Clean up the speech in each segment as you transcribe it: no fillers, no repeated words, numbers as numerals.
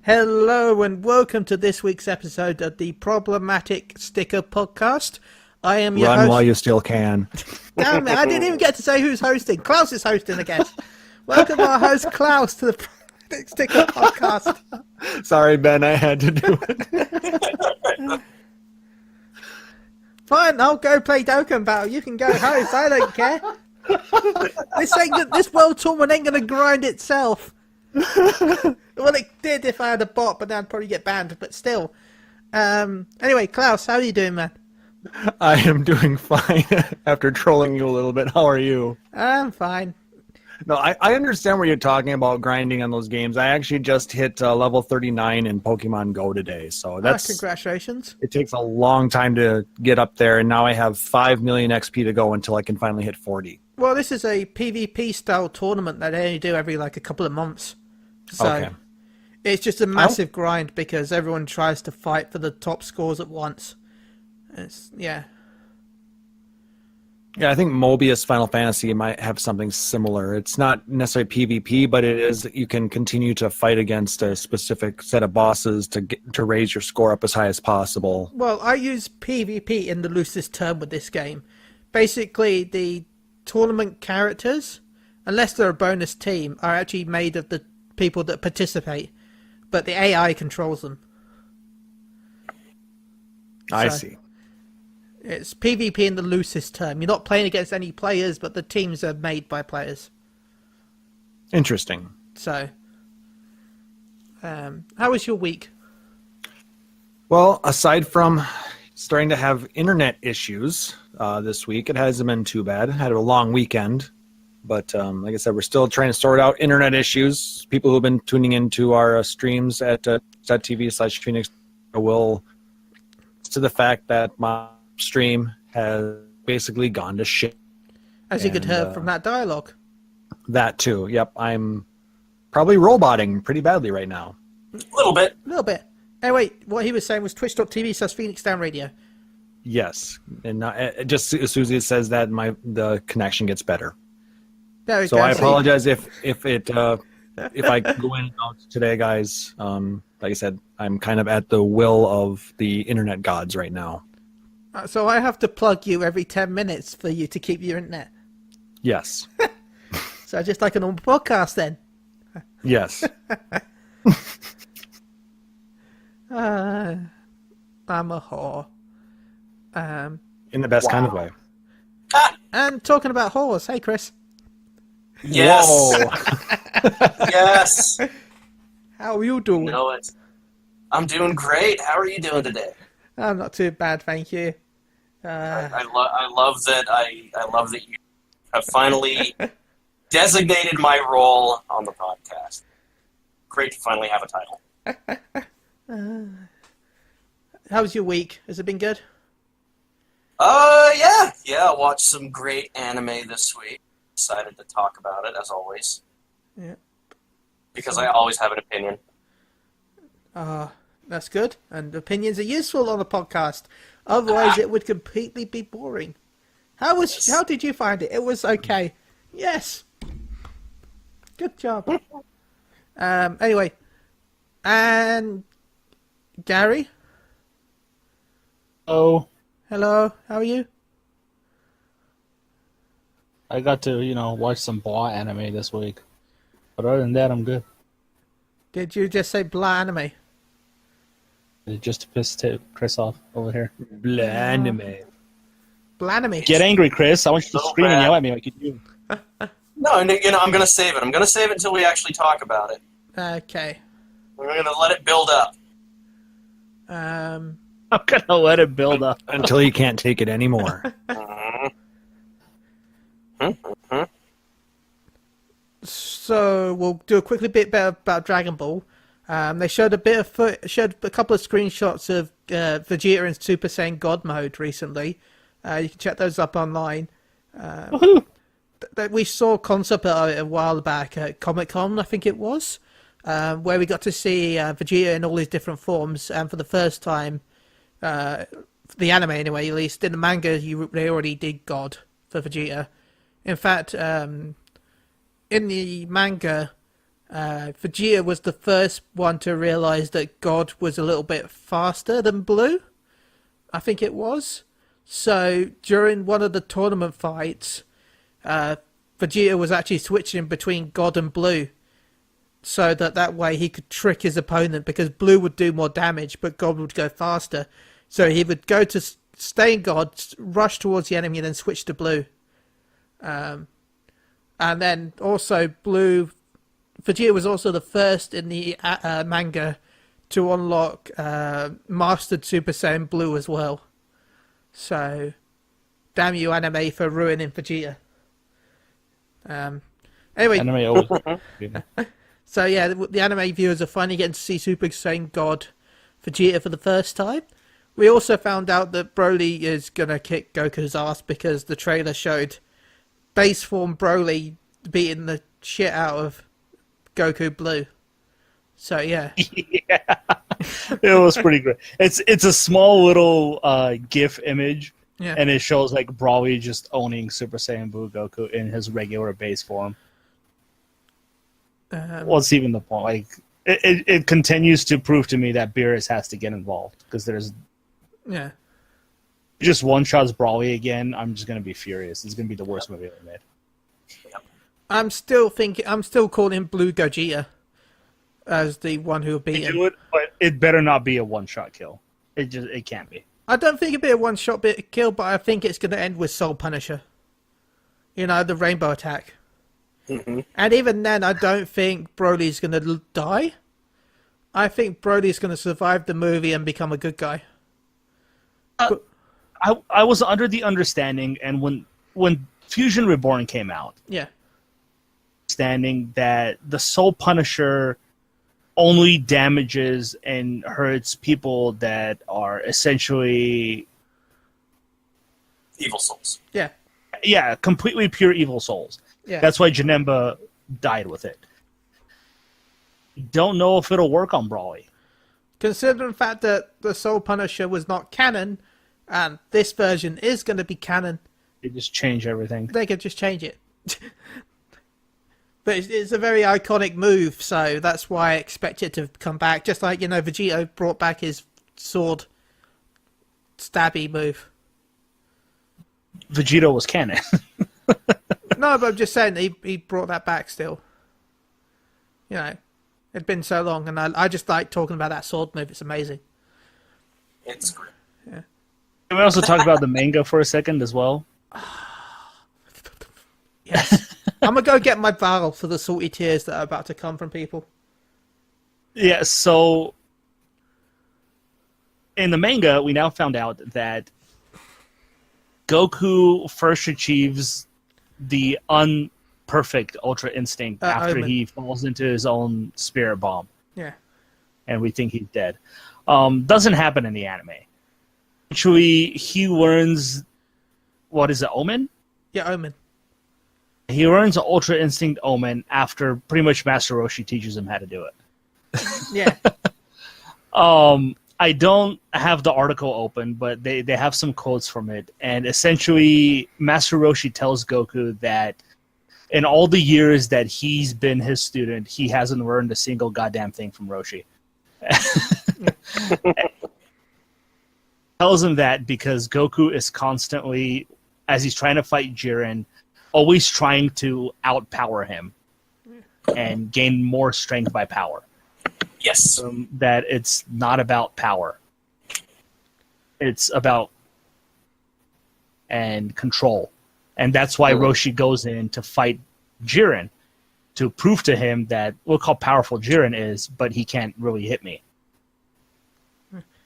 Hello and welcome to this week's episode of the Problematic Sticker Podcast. I am your host. Run while you still can. Damn it, I didn't even get to say who's hosting. Klauss is hosting again. Welcome our host Klauss to the Problematic Sticker Podcast. Sorry, Ben, I had to do it. Fine, I'll go play Dokkan Battle. You can go host, I don't care. This world tournament ain't gonna grind itself. Well, it did if I had a bot, but then I'd probably get banned. But still. Anyway, Klauss, how are you doing, man? I am doing fine after trolling you a little bit. How are you? I'm fine. No, I understand what you're talking about grinding on those games. I actually just hit level 39 in Pokemon Go today. So that's congratulations. It takes a long time to get up there, and now I have 5 million XP to go until I can finally hit 40. Well, this is a PvP style tournament that they only do every a couple of months. So okay. It's just a massive grind because everyone tries to fight for the top scores at once. Yeah, I think Mobius Final Fantasy might have something similar. It's not necessarily PvP, but it is you can continue to fight against a specific set of bosses to raise your score up as high as possible. Well, I use PvP in the loosest term with this game. Basically, the tournament characters, unless they're a bonus team, are actually made of the people that participate, but the AI controls them. I see. It's PvP in the loosest term. You're not playing against any players, but the teams are made by players. Interesting. So, how was your week? Well, aside from starting to have internet issues this week, it hasn't been too bad. I had a long weekend, but like I said, we're still trying to sort out internet issues. People who've been tuning into our streams at TV/Phoenix will to the fact that my stream has basically gone to shit. As you could hear from that dialogue. That too. Yep, I'm probably roboting pretty badly right now. A little bit. Anyway, what he was saying was twitch.tv/Phoenix Down Radio. Yes, and just as soon as it says that, the connection gets better. There we so go. I apologize if I go in and out today, guys. Like I said, I'm kind of at the will of the internet gods right now. So I have to plug you every 10 minutes for you to keep your internet. Yes. So just like a normal podcast then. Yes. I'm a whore. In the best kind of way. And talking about whores, hey Chris. Yes. Whoa. Yes. How are you doing? You know it. I'm doing great. How are you doing today? I'm not too bad, thank you. I love that you have finally designated my role on the podcast. Great to finally have a title. How was your week? Has it been good? Yeah. I watched some great anime this week. Excited to talk about it, as always. Yeah. Because I always have an opinion. That's good. And opinions are useful on the podcast. Otherwise, it would completely be boring. How did you find it? It was okay. Yes. Good job. Anyway. And Garri? Oh. Hello. How are you? I got to, watch some blah anime this week. But other than that, I'm good. Did you just say blah anime? Just to piss Chris off over here. Blah anime. Blah anime. Get angry, Chris. I want you to scream and yell at me like you do. No, I'm going to save it. I'm going to save it until we actually talk about it. Okay. We're going to let it build up. I'm going to let it build up. Until you can't take it anymore. So we'll do a quickly bit about Dragon Ball. They showed a couple of screenshots of Vegeta in Super Saiyan God mode recently. You can check those up online. We saw a concept of it a while back at Comic-Con, I think it was, where we got to see Vegeta in all his different forms, and for the first time, the anime anyway, at least in the manga, they already did God for Vegeta. In fact, in the manga, Vegeta was the first one to realize that God was a little bit faster than Blue. I think it was. So during one of the tournament fights, Vegeta was actually switching between God and Blue, so that way he could trick his opponent, because Blue would do more damage, but God would go faster. So he would go to stay in God, rush towards the enemy, and then switch to Blue. And then also Vegeta was also the first in the manga to unlock Mastered Super Saiyan Blue as well. So, damn you, anime, for ruining Vegeta. Anyway, Anime always. so yeah, the anime viewers are finally getting to see Super Saiyan God Vegeta for the first time. We also found out that Broly is gonna kick Goku's ass, because the trailer showed base form Broly beating the shit out of Goku Blue. So yeah. Yeah, it was pretty great. It's a small little GIF image, Yeah. and it shows like Broly just owning Super Saiyan Blue Goku in his regular base form. What's even the point? Like, it continues to prove to me that Beerus has to get involved, because there's Yeah. just one shots Broly again. I'm just gonna be furious. It's gonna be the worst movie ever made. I'm still calling him Blue Gogeta as the one who will beat They him. do it, but it better not be a one-shot kill. It can't be. I don't think it'd be a one-shot kill, but I think it's going to end with Soul Punisher. You know, the Rainbow Attack. Mm-hmm. And even then, I don't think Broly's going to die. I think Broly's going to survive the movie and become a good guy. I was under the understanding, and when Fusion Reborn came out, Yeah. understanding that the Soul Punisher only damages and hurts people that are essentially, Evil souls. Yeah. completely pure evil souls. Yeah. That's why Janemba died with it. Don't know if it'll work on Broly. Considering the fact that the Soul Punisher was not canon, and this version is going to be canon, They just change everything. they could just change it. But it's a very iconic move, so that's why I expect it to come back. Just like, Vegeta brought back his sword stabby move. Vegeta was canon. No, but I'm just saying he brought that back still. It'd been so long, and I just like talking about that sword move. It's amazing. It's great. Can we also talk about the manga for a second as well? Yes. I'm going to go get my barrel for the salty tears that are about to come from people. Yeah, so in the manga, we now found out that Goku first achieves the unperfect Ultra Instinct after Omen. he falls into his own spirit bomb, Yeah. and we think he's dead. Doesn't happen in the anime. Actually, he learns, what is it, Omen? Yeah, Omen. He learns Ultra Instinct Omen after pretty much Master Roshi teaches him how to do it. Yeah. I don't have the article open, but they have some quotes from it. And essentially, Master Roshi tells Goku that in all the years that he's been his student, he hasn't learned a single goddamn thing from Roshi. Tells him that because Goku is constantly, as he's trying to fight Jiren, always trying to outpower him and gain more strength by power. Yes. That it's not about power. It's about and control. And that's why Roshi goes in to fight Jiren, to prove to him that look how powerful Jiren is, but he can't really hit me.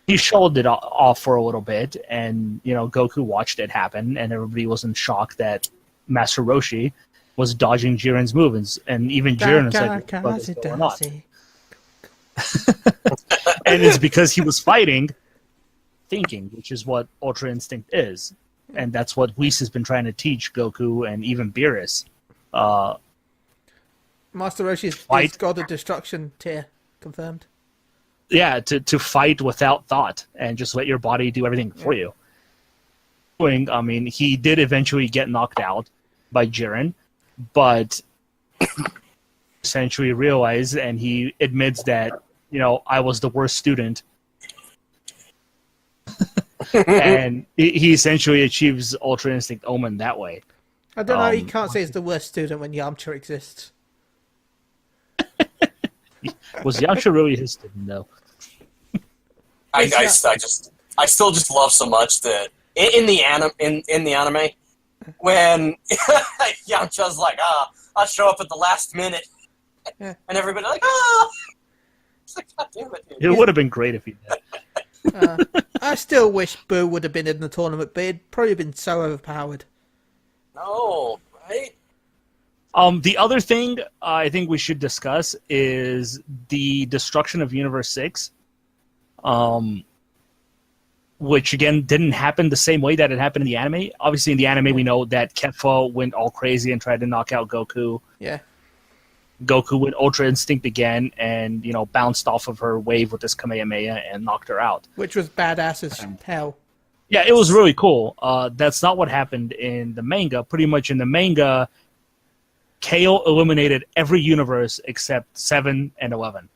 He showed it off for a little bit, and Goku watched it happen, and everybody was in shock that Master Roshi was dodging Jiren's moves, and even Jiren was like, "What is going on?" And it's because he was fighting, thinking, which is what Ultra Instinct is, and that's what Whis has been trying to teach Goku and even Beerus. Master Roshi's Fight. God of Destruction tier. Confirmed. Yeah, to fight without thought and just let your body do everything for you. I mean, he did eventually get knocked out by Jiren, but essentially realized, and he admits that, I was the worst student. And he essentially achieves Ultra Instinct Omen that way. I don't know, you can't say it's the worst student when Yamcha exists. Was Yamcha really his student, though? I still just love so much that in the anime, when Yamcha's like, I'll show up at the last minute, Yeah. and everybody's like, oh, it's like, God damn it, dude. It would have been great if he did. I still wish Boo would have been in the tournament, but he'd probably been so overpowered. No, right? The other thing I think we should discuss is the destruction of Universe 6, which, again, didn't happen the same way that it happened in the anime. Obviously, in the anime, we know that Kefla went all crazy and tried to knock out Goku. Yeah. Goku went Ultra Instinct again and, bounced off of her wave with this Kamehameha and knocked her out. Which was badass as hell. Yeah, it was really cool. That's not what happened in the manga. Pretty much in the manga, Kale eliminated every universe except 7 and 11.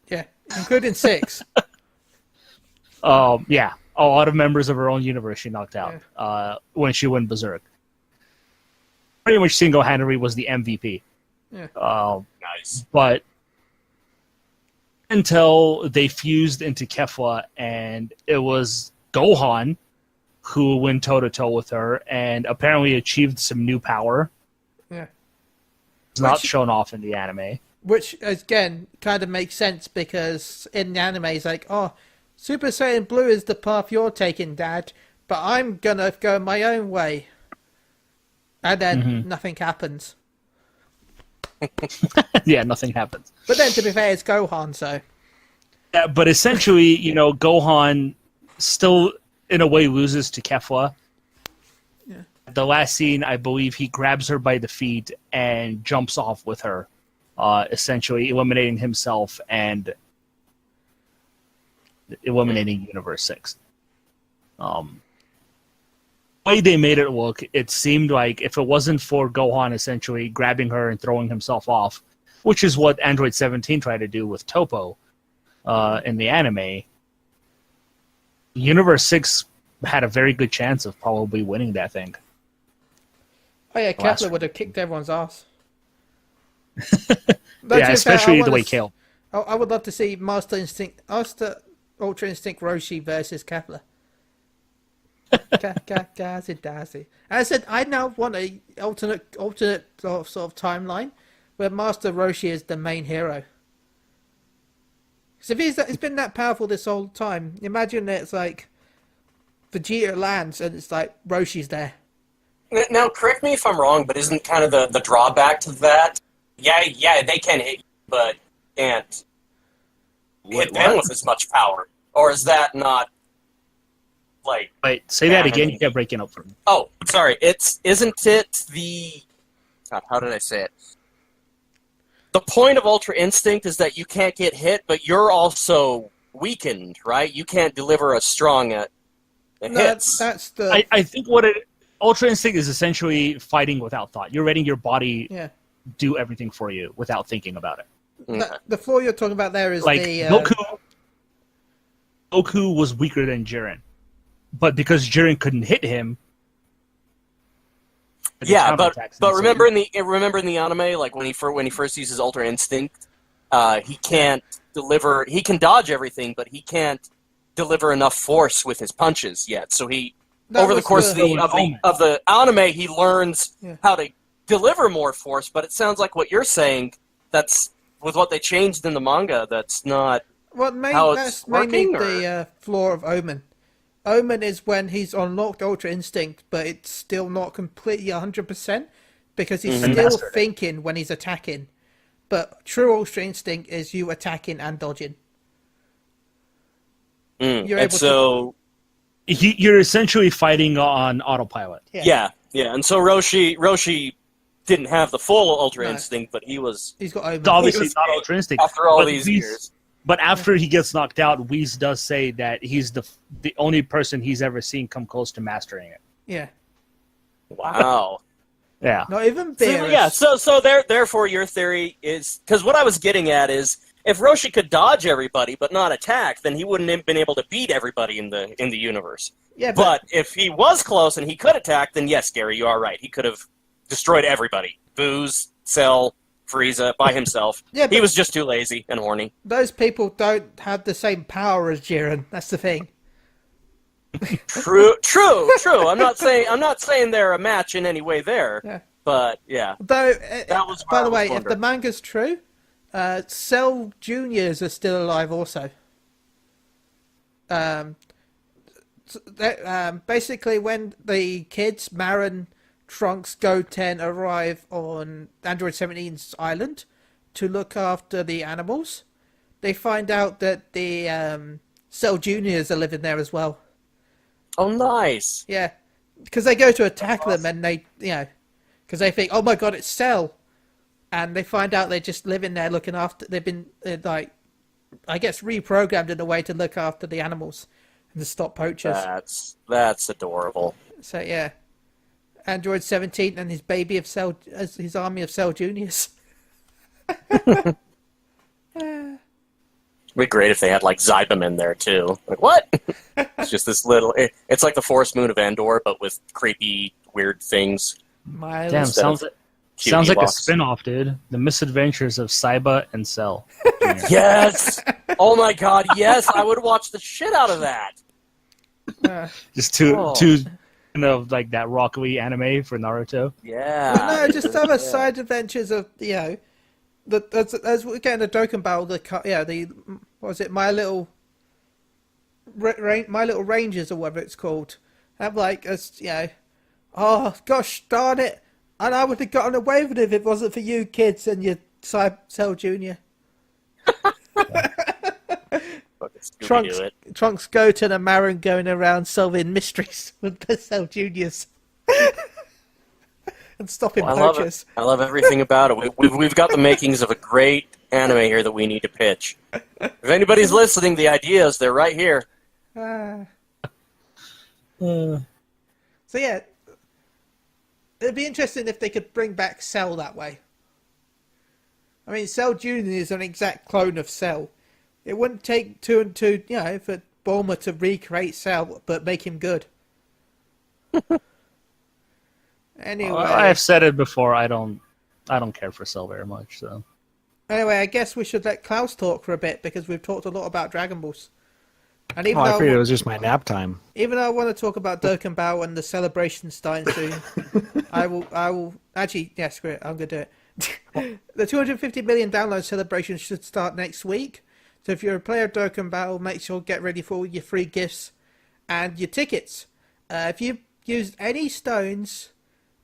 Yeah, including 6. Yeah, a lot of members of her own universe she knocked out when she went berserk. Pretty much single-handedly was the MVP. Yeah. Nice. But until they fused into Kefla, and it was Gohan who went toe-to-toe with her and apparently achieved some new power. Yeah. It's not shown off in the anime. Which, again, kind of makes sense because in the anime, it's like, oh, Super Saiyan Blue is the path you're taking, Dad, but I'm gonna go my own way. And then nothing happens. Yeah, nothing happens. But then, to be fair, it's Gohan, so... Yeah, but essentially, Gohan still, in a way, loses to Kefla. Yeah. The last scene, I believe, he grabs her by the feet and jumps off with her, essentially eliminating himself and eliminating Universe 6. The way they made it look, it seemed like if it wasn't for Gohan essentially grabbing her and throwing himself off, which is what Android 17 tried to do with Topo in the anime, Universe 6 had a very good chance of probably winning that thing. Oh yeah, Kefla would have kicked everyone's ass. Yeah, especially the way Kale. I would love to see Master Ultra Instinct Roshi versus Kefla. Dazzy. I said I now want a alternate sort of timeline where Master Roshi is the main hero. Because if he's been that powerful this whole time, imagine that it's like Vegeta lands and it's like Roshi's there. Now, correct me if I'm wrong, but isn't kind of the drawback to that? Yeah, they can hit you, but can't hit them with as much power. Or is that not, like... Wait, say that again, you kept breaking up for me. Oh, sorry, isn't it the... God, how did I say it? The point of Ultra Instinct is that you can't get hit, but you're also weakened, right? You can't deliver as strong hits. That's the... I think Ultra Instinct is essentially fighting without thought. You're letting your body do everything for you without thinking about it. Okay. The flaw you're talking about there is like the... Goku was weaker than Jiren. But because Jiren couldn't hit him... Yeah, but remember in the anime, like when he first uses Ultra Instinct, he can't deliver... He can dodge everything, but he can't deliver enough force with his punches yet. So over the course of the anime, he learns how to deliver more force, but it sounds like what you're saying, that's with what they changed in the manga, that's not that's mainly the flaw of Omen. Omen is when he's unlocked Ultra Instinct, but it's still not completely 100%, because he's still thinking when he's attacking. But true Ultra Instinct is you attacking and dodging. You're able to... You're essentially fighting on autopilot. Yeah. And so Roshi didn't have the full Ultra Instinct, but he's got Omen. Obviously not Ultra Instinct. After all these years. But after he gets knocked out, Whis does say that he's the only person he's ever seen come close to mastering it. Yeah. Wow. Yeah. Not even So, Beerus. yeah, therefore your theory is... Because what I was getting at is, if Roshi could dodge everybody but not attack, then he wouldn't have been able to beat everybody in the universe. Yeah, But if he was close and he could attack, then yes, Garri, you are right. He could have destroyed everybody. Booze, Cell, Frieza, by himself. Yeah, he but- was just too lazy and horny. those people don't have the same power as Jiren. That's the thing. True. I'm not saying they're a match in any way there. Yeah. But yeah. Though, That was by what the I was way, if the wondering. manga's true, Cell Juniors are still alive also. Basically, when the kids, Marin, Trunks, Goten, arrive on Android 17's island to look after the animals, they find out that the Cell Juniors are living there as well. Oh, nice. Yeah, because they go to attack them and they, because they think, oh my god, it's Cell. And they find out they're just living there looking after, they've been, I guess, reprogrammed in a way to look after the animals and to stop poachers. That's adorable. So, yeah. Android 17 and his baby of Cell, his army of Cell Juniors. It'd be great if they had, like, Zybam in there, too. Like, what? It's just this little... It's like the Forest Moon of Endor, but with creepy, weird things. Miles. Damn, sounds like a Ewoks. spin-off, dude. The Misadventures of Saiba and Cell. Yes! Oh my god, yes! I would watch the shit out of that! Just two, Oh. like that Rock Lee anime for Naruto. Yeah. No, just other side adventures of, as we're getting the Dokkan Battle, what was it, My Little Rangers or whatever it's called. Have oh gosh darn it, and I would have gotten away with it if it wasn't for you kids and your Cell Junior. Trunks, Goten and Marin going around solving mysteries with the Cell Juniors. And stopping poachers. I love everything about it. We've got the makings of a great anime here that we need to pitch. If anybody's listening, the ideas, they're right here. So yeah, it'd be interesting if they could bring back Cell that way. I mean, Cell Junior is an exact clone of Cell. It wouldn't take 2 and 2, for Bulma to recreate Cell, but make him good. Anyway, I've said it before. I don't care for Cell very much. So I guess we should let Klauss talk for a bit because we've talked a lot about Dragon Balls. And even I though figured it was just my nap time. even though I want to talk about Dokkan Battle and the celebration starting soon, I will actually, yeah, screw it, I'm gonna do it. The 250 million download celebration should start next week. So if you're a player of Dokkan Battle, make sure to get ready for all your free gifts and your tickets. If you've used any stones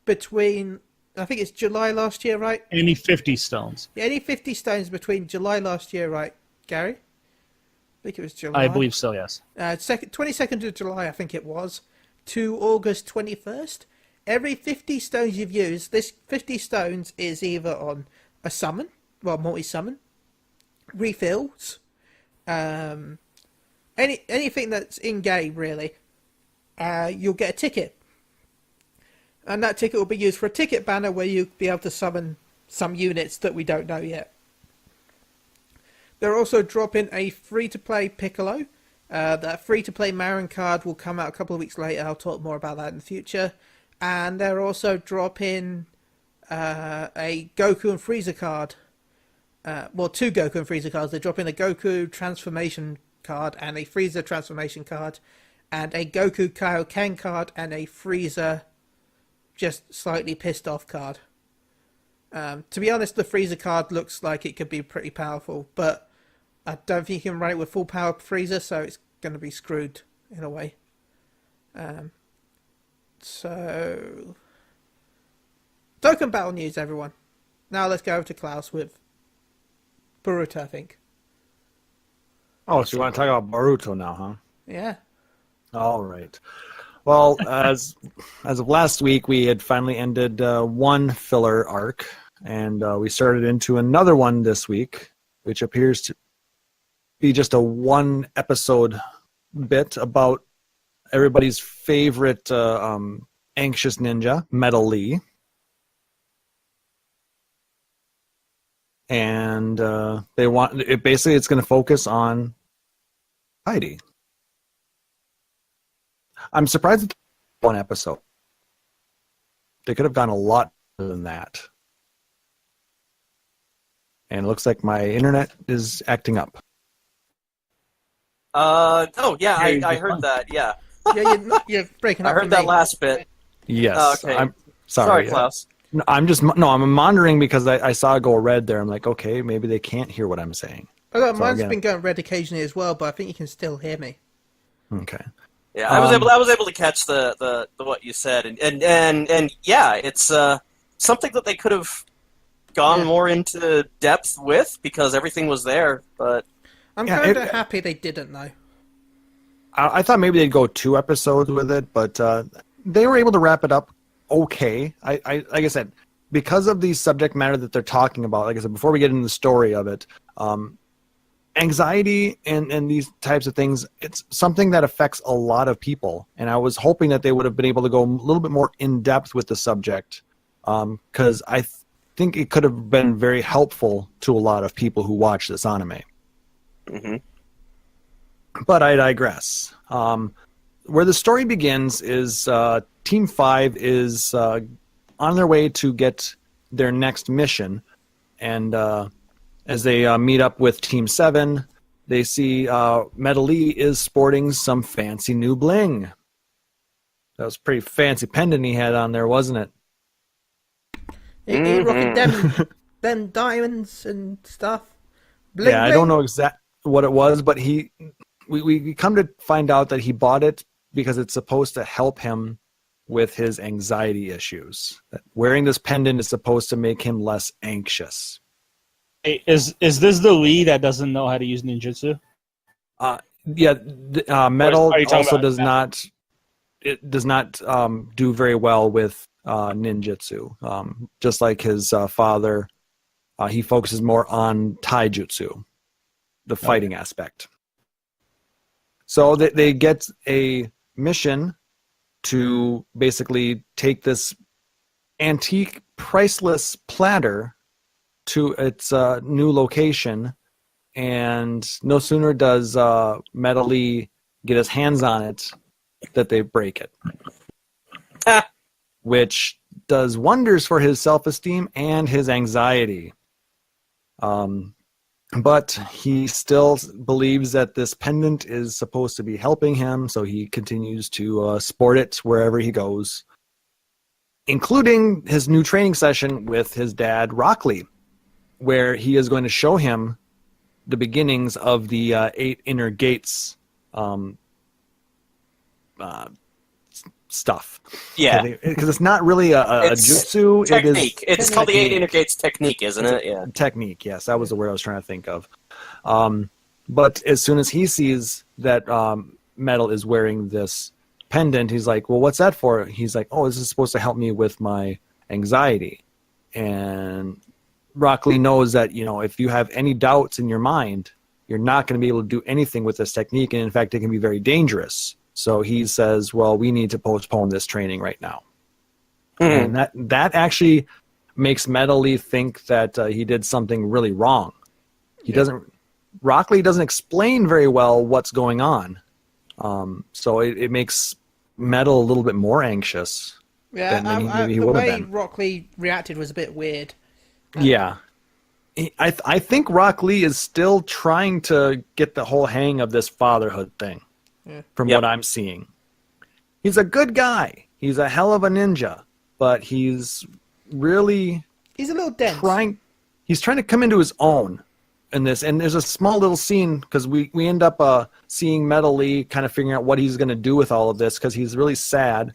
between, I think it's July last year, right? any 50 stones, Yeah, any 50 stones between July last year, right, Garri? I think it was July. I believe so. Yes. 22nd of July, I think it was, to August 21st. Every 50 stones you've used, this 50 stones is either on a summon, well, multi-summon, refills, anything that's in-game, really. You'll get a ticket. And that ticket will be used for a ticket banner where you'll be able to summon some units that we don't know yet. They're also dropping a free-to-play Piccolo. That free-to-play Marin card will come out a couple of weeks later. I'll talk more about that in the future. And they're also dropping a Goku and Frieza card. Well, 2 Goku and Frieza cards. They're dropping a Goku transformation card and a Frieza transformation card. And a Goku Kaioken card and a Frieza just slightly pissed off card. To be honest, the Frieza card looks like it could be pretty powerful, but I don't think you can run it with full power Frieza, so it's going to be screwed in a way. So, Dokkan Battle news, everyone. Now let's go over to Klauss with Boruto, I think. Oh, so you want to talk about Boruto now, huh? Yeah. All right. Well, as of last week, we had finally ended one filler arc, and we started into another one this week, which appears to be just a one-episode bit about everybody's favorite anxious ninja, Metal Lee. and they want it. Basically, it's going to focus on Heidi. I'm surprised it's one episode. They could have done a lot more than that. And it looks like my internet is acting up. Oh yeah, Yeah, I heard that. Yeah, Yeah, you're breaking up. I heard for that me. last bit. Yes. Okay. I'm sorry. Klaus. No, I'm monitoring because I saw it go red there. I'm like, okay, maybe they can't hear what I'm saying. Oh, So mine's again- been going red occasionally as well, but I think you can still hear me. Okay. Yeah, I was able to catch the what you said, and yeah, it's something that they could have gone more into depth with because everything was there. But I'm Yeah, kind of happy they didn't, though. I thought maybe they'd go 2 episodes with it, but they were able to wrap it up okay. I like I said, because of the subject matter that they're talking about, like I said, before we get into the story of it, anxiety and these types of things, it's something that affects a lot of people. And I was hoping that they would have been able to go a little bit more in depth with the subject, because I think it could have been very helpful to a lot of people who watch this anime. mm-hmm. But I digress. Where the story begins is Team 5 is on their way to get their next mission. And as they meet up with Team 7, they see Metal Lee is sporting some fancy new bling. That was a pretty fancy pendant he had on there, wasn't it? He rocking them diamonds and stuff. Bling, Yeah, I bling. don't know exactly what it was, but we come to find out that he bought it because it's supposed to help him with his anxiety issues. That wearing this pendant is supposed to make him less anxious. Hey, is this the Lee that doesn't know how to use ninjutsu? Metal Are you talking also about does that? not. It does not do very well with ninjutsu. Just like his father, he focuses more on taijutsu, the fighting aspect. So they get a mission to basically take this antique, priceless platter to its new location, and no sooner does Metal Lee get his hands on it that they break it, which does wonders for his self-esteem and his anxiety. But he still believes that this pendant is supposed to be helping him, so he continues to sport it wherever he goes, including his new training session with his dad, Rockley, where he is going to show him the beginnings of the 8 inner gates stuff. Yeah. Because it's not really a jutsu. Technique. It is It's called the technique. 8 Intergates technique, isn't it? Yeah. Technique, yes. That was the word I was trying to think of. But as soon as he sees that Metal is wearing this pendant, he's like, well, what's that for? He's like, oh, this is supposed to help me with my anxiety. And Rockley knows that, if you have any doubts in your mind, you're not going to be able to do anything with this technique. And in fact, it can be very dangerous. So he says, well, we need to postpone this training right now. Mm-hmm. And that actually makes Metal Lee think that he did something really wrong. Rockley doesn't explain very well what's going on. So it makes Metal a little bit more anxious. Yeah, than maybe he the would have way been. Rockley reacted was a bit weird. Yeah. I think Rockley is still trying to get the whole hang of this fatherhood thing, from what I'm seeing. He's a good guy. He's a hell of a ninja, but he's really He's a little dense. He's trying to come into his own in this. And there's a small little scene, because we end up seeing Metal Lee kind of figuring out what he's going to do with all of this, because he's really sad.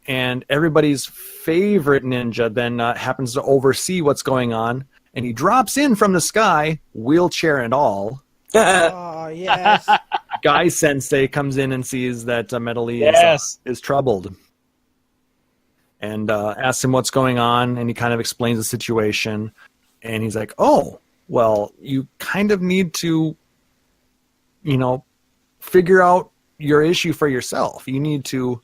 And everybody's favorite ninja then happens to oversee what's going on. And he drops in from the sky, wheelchair and all. Oh, yes. Guy Sensei comes in and sees that Metal Lee is troubled. And asks him what's going on, and he kind of explains the situation. And he's like, oh, well, you kind of need to, figure out your issue for yourself. You need to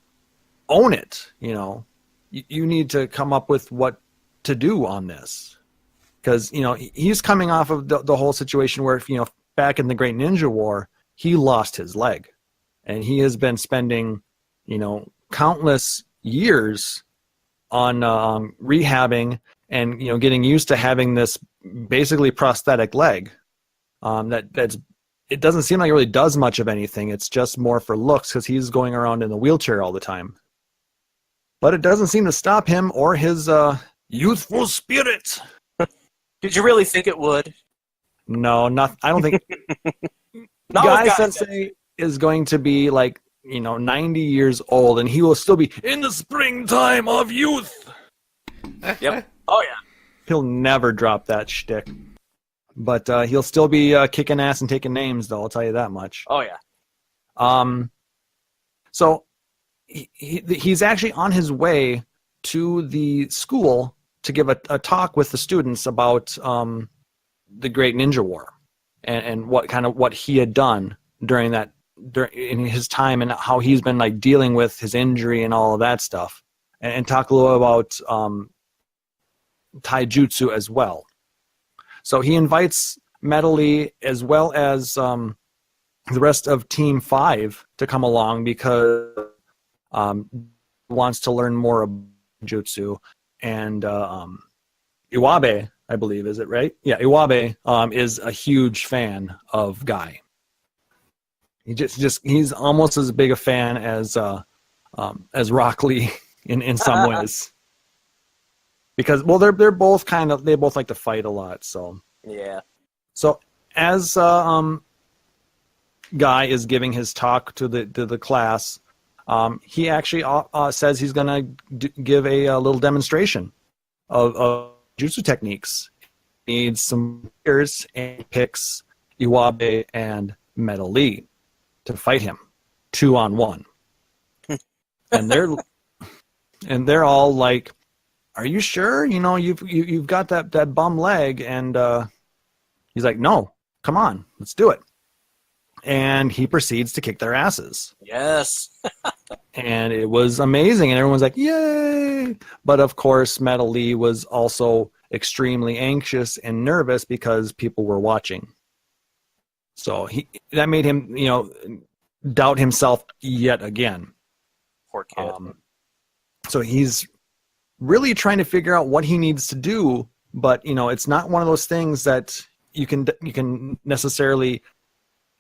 own it, You need to come up with what to do on this. because he's coming off of the whole situation where back in the Great Ninja War he lost his leg, and he has been spending countless years on rehabbing and getting used to having this basically prosthetic leg. It doesn't seem like it really does much of anything. It's just more for looks because he's going around in the wheelchair all the time. But it doesn't seem to stop him or his youthful spirit. Did you really think it would? No, not. I don't think. Not Guy with guys. Sensei is going to be 90 years old, and he will still be in the springtime of youth. Yep. Oh yeah. He'll never drop that shtick. But he'll still be kicking ass and taking names, though. I'll tell you that much. Oh yeah. So he's actually on his way to the school to give a talk with the students about the Great Ninja War and what he had done during in his time and how he's been dealing with his injury and all of that stuff, and talk a little about taijutsu as well. So he invites Metal Lee as well as the rest of Team 5 to come along because wants to learn more about jutsu. And Iwabe, I believe, is it right? Yeah, Iwabe is a huge fan of Guy. He's almost as big a fan as Rock Lee in some ways. Because they're both they both like to fight a lot, so Yeah. So as Guy is giving his talk to the class, he actually says he's gonna give a little demonstration of jutsu techniques. He needs some players and picks Iwabe and Metal Lee to fight him 2-on-1, and they're all like, "Are you sure? You've got that bum leg." And he's like, "No, come on, let's do it." And he proceeds to kick their asses. Yes. And it was amazing, and everyone's like, "Yay!" But of course, Metal Lee was also extremely anxious and nervous because people were watching. So that made him, doubt himself yet again. Poor kid. So he's really trying to figure out what he needs to do, but it's not one of those things that you can necessarily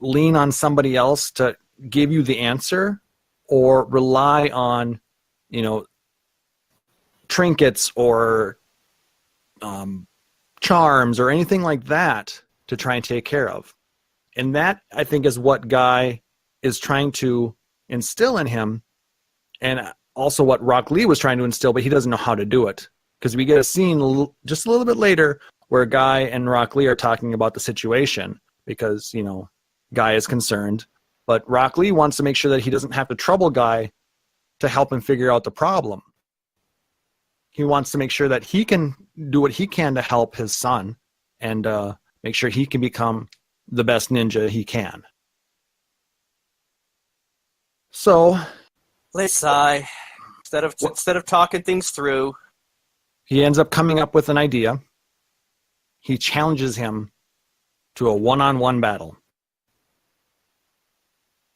lean on somebody else to give you the answer, or rely on trinkets or charms or anything like that to try and take care of. And that, I think, is what Guy is trying to instill in him, and also what Rock Lee was trying to instill, but he doesn't know how to do it. Because we get a scene just a little bit later where Guy and Rock Lee are talking about the situation, because, Guy is concerned. But Rock Lee wants to make sure that he doesn't have to trouble Guy to help him figure out the problem. He wants to make sure that he can do what he can to help his son and make sure he can become the best ninja he can. So They sigh. Instead of talking things through. he ends up coming up with an idea. He challenges him to a one-on-one battle.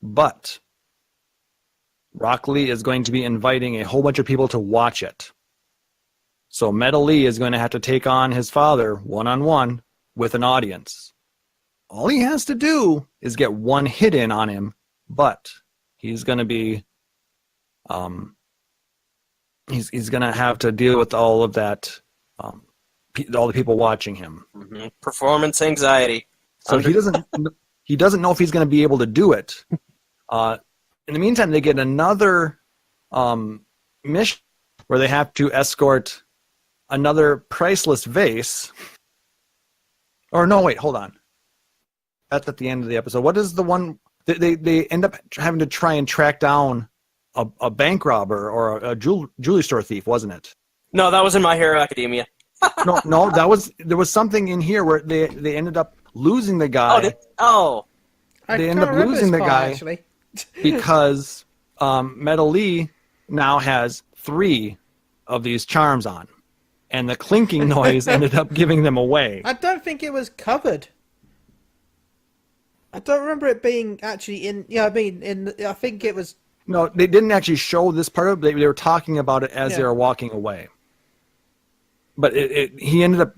But Rock Lee is going to be inviting a whole bunch of people to watch it. So Metal Lee is going to have to take on his father one-on-one with an audience. All he has to do is get one hit in on him, but he's going to be he's going to have to deal with all of that, all the people watching him. Mm-hmm. Performance anxiety. So he doesn't know if he's going to be able to do it. In the meantime, they get another mission where they have to escort another priceless vase. Or no, wait, hold on. That's at the end of the episode. What is the one? They end up having to try and track down a bank robber or a jewelry store thief, wasn't it? No, that was in My Hero Academia. No, there was something in here where they ended up losing the guy. They end up losing the guy actually. because Metal Lee now has 3 of these charms on, and the clinking noise ended up giving them away. I don't think it was covered. I don't remember it being actually in. Yeah, I mean, I think it was. No, they didn't actually show this part of it. They were talking about it as Yeah. they were walking away. But he ended up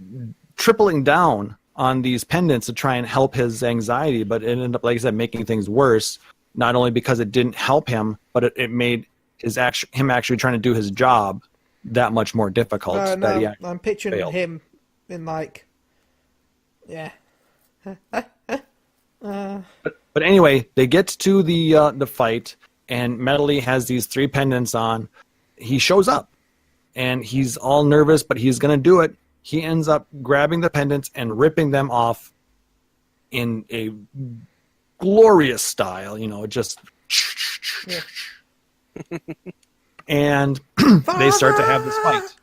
tripling down on these pendants to try and help his anxiety, but it ended up, like I said, making things worse. Not only because it didn't help him, but it made him actually trying to do his job that much more difficult. I'm picturing failed. him in like, yeah. But anyway, they get to the fight, and Medley has these 3 pendants on. He shows up, and he's all nervous, but he's going to do it. He ends up grabbing the pendants and ripping them off in a glorious style, just... Yeah. And they start to have this fight.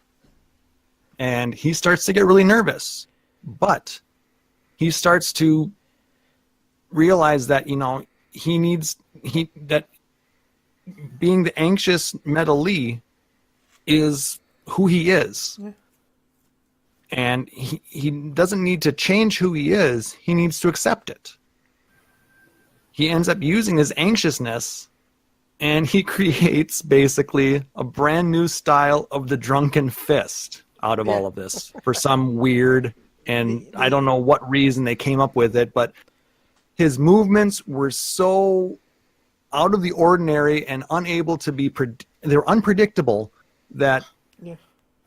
And he starts to get really nervous. But he starts to realize that, that being the anxious Medley is who he is. Yeah. And he doesn't need to change who he is. He needs to accept it. He ends up using his anxiousness, and he creates basically a brand new style of the drunken fist out of all of this for some weird, and I don't know what reason they came up with it, but his movements were so out of the ordinary and unable to be they're unpredictable that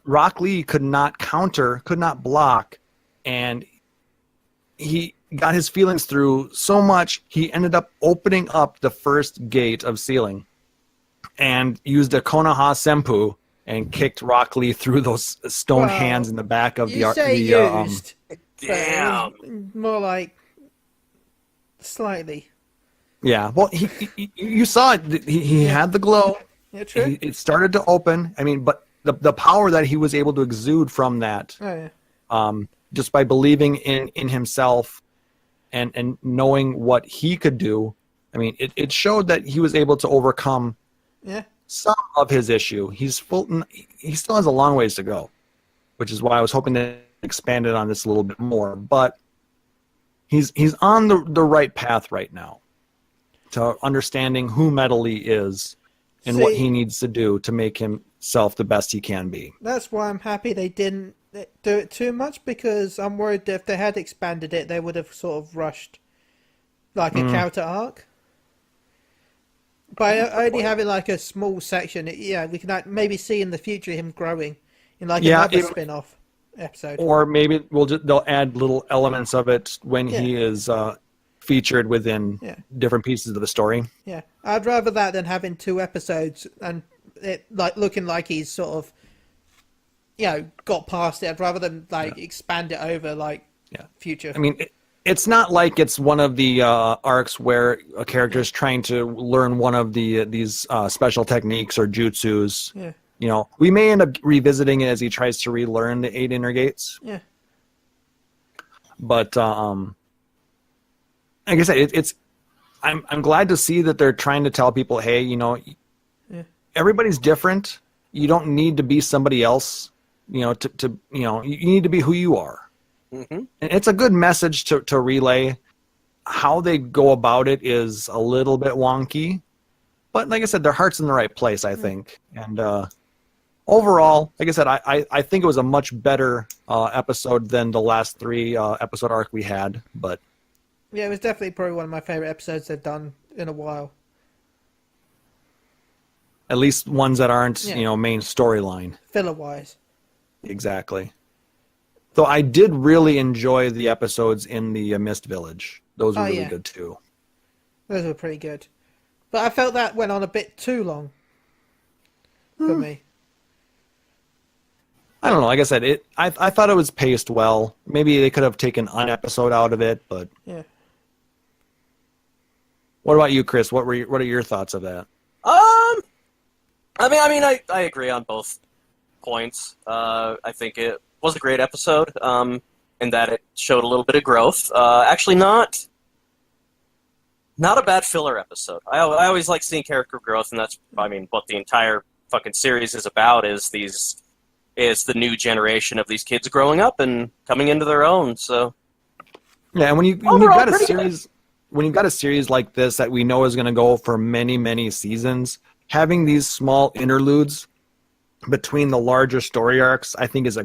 Rock Lee could not counter, could not block, and he got his feelings through so much, he ended up opening up the first gate of ceiling and used a Konoha Senpu and kicked Rock Lee through those stone hands in the back of you say used. Damn. More like slightly. Yeah, well, you saw it. He had the glow. Yeah, true. It started to open. I mean, but the power that he was able to exude from that, Oh, yeah. just by believing in himself and knowing what he could do, I mean, it showed that he was able to overcome some of his issue. He still has a long ways to go, which is why I was hoping to expand it on this a little bit more. But he's on the right path right now to understanding who Medley is and what he needs to do to make himself the best he can be. That's why I'm happy they didn't do it too much, because I'm worried that if they had expanded it, they would have sort of rushed like a counter arc. By only having like a small section, we can maybe see in the future him growing in like another spin-off episode. Or maybe they'll add little elements of it when he is featured within different pieces of the story. Yeah, I'd rather that than having 2 episodes and it like looking like he's sort of, got past it. I'd rather than expand it over future. I mean, it's not like it's one of the arcs where a character is trying to learn one of these special techniques or jutsus. Yeah. We may end up revisiting it as he tries to relearn the 8 inner gates. Yeah. But like I said, I'm glad to see that they're trying to tell people, hey, everybody's different. You don't need to be somebody else. You need to be who you are. Mm-hmm. And it's a good message to relay. How they go about it is a little bit wonky, but like I said, their heart's in the right place, I think. And overall, like I said, I think it was a much better episode than the last 3 episode arc we had. But yeah, it was definitely probably one of my favorite episodes they've done in a while. At least ones that aren't main storyline. Filler wise. Exactly. Though I did really enjoy the episodes in the Mist Village. Those were really good too. Those were pretty good. But I felt that went on a bit too long for me. I don't know. Like I said, I thought it was paced well. Maybe they could have taken an episode out of it, but yeah. What about you, Chris? What are your thoughts of that? I agree on both points. I think it was a great episode, in that it showed a little bit of growth. Actually, not a bad filler episode. I always like seeing character growth, and that's what the entire fucking series is about, is these is the new generation of these kids growing up and coming into their own. So Yeah, and when you've Overall, got a pretty series, when you've got a series like this that we know is going to go for many, many seasons, having these small interludes between the larger story arcs, I think, is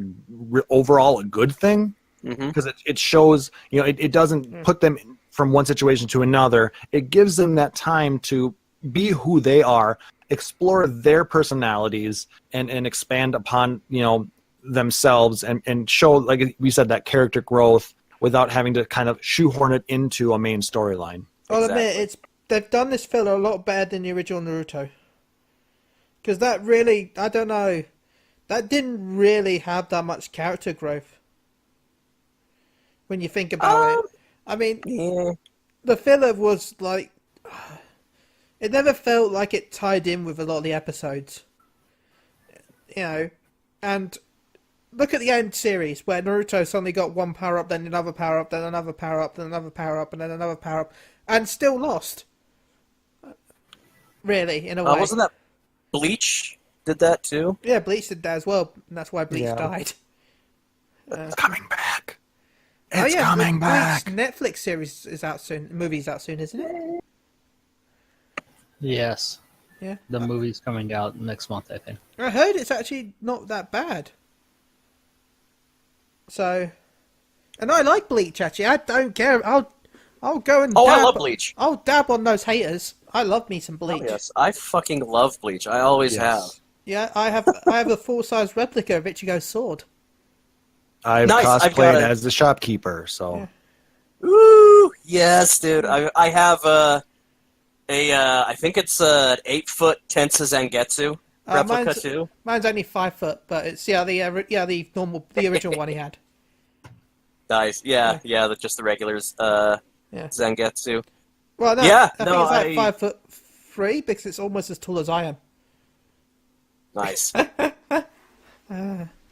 overall a good thing, because it shows, it doesn't put them from one situation to another. It gives them that time to be who they are, explore their personalities, and expand upon themselves, and show, like we said, that character growth without having to kind of shoehorn it into a main storyline. I'll admit, they've done this filler a lot better than the original Naruto. Because that really, I don't know, that didn't really have that much character growth. When you think about it. I mean, the filler was like, it never felt like it tied in with a lot of the episodes. And look at the end series where Naruto suddenly got one power up, then another power up, then another power up, then another power up, and then another power up, and still lost. Really, in a way. wasn't that Bleach did that too? Yeah, Bleach did that as well, and that's why Bleach died. It's coming back. It's coming back. Bleach Netflix series is out soon. The movie's out soon, isn't it? Yes. Yeah. The movie's coming out next month, I think. I heard it's actually not that bad. So, and I like Bleach actually. I don't care. I'll go and. I love Bleach. I'll dab on those haters. I love me some Bleach. Oh, yes, I fucking love Bleach. I always have. Yeah, I have a full-size replica of Ichigo's sword. I've cosplayed as the shopkeeper, so. Yeah. Ooh, yes, dude. I have I think it's an 8-foot Tensa Zangetsu replica too. Mine's only 5 foot, but it's the original one he had. Nice, yeah, just the regulars Zangetsu. Well, no, yeah, I think it's like 5'3" because it's almost as tall as I am. Nice.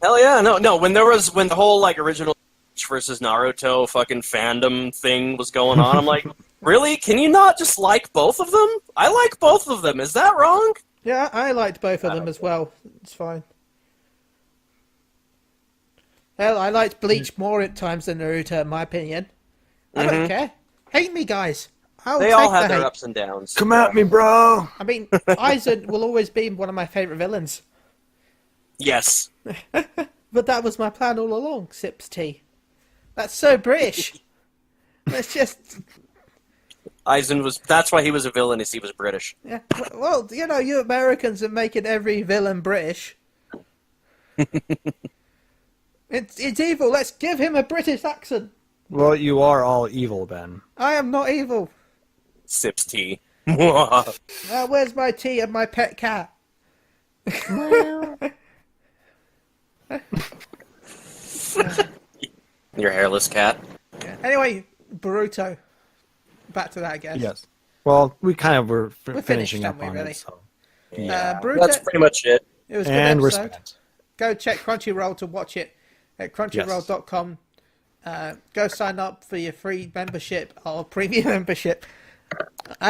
Hell yeah, no. When the whole like original versus Naruto fucking fandom thing was going on, I'm like, really? Can you not just like both of them? I like both of them. Is that wrong? Yeah, I liked both of them as well. It's fine. Hell, I liked Bleach more at times than Naruto, in my opinion. I don't care. Hate me, guys. They all have their ups and downs. Come at me, bro. I mean, Aizen will always be one of my favourite villains. Yes. But that was my plan all along, sips tea. That's so British. That's just... Aizen that's why he was a villain, is he was British. Yeah. Well, you Americans are making every villain British. It's evil. Let's give him a British accent. Well, you are all evil, Ben. I am not evil. Sips tea. Where's my tea and my pet cat? Your hairless cat. Yeah. Anyway, Boruto. Back to that, I guess. Yes. Well, we kind of were We're finishing finished, up aren't on we, really? it. So. Yeah, Boruto, that's pretty much it. It was a good And we're episode. spent. Go check Crunchyroll to watch it at crunchyroll.com. Go sign up for your free membership or premium membership.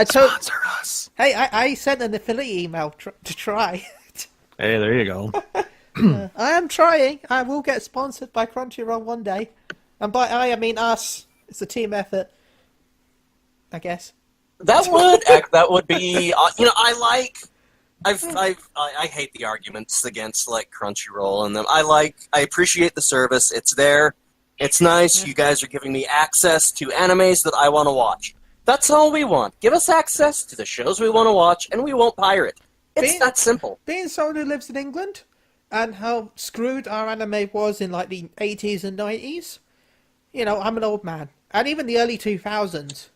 Sponsor us. Hey, I sent an affiliate email to try. Hey, there you go. I am trying. I will get sponsored by Crunchyroll one day. And by I mean us. It's a team effort, I guess. That would be. I hate the arguments against like Crunchyroll and them. I appreciate the service. It's there. It's nice. You guys are giving me access to animes that I want to watch. That's all we want. Give us access to the shows we want to watch, and we won't pirate. It's that simple. Being someone who lives in England, and how screwed our anime was in like the 80s and 90s, I'm an old man. And even the early 2000s.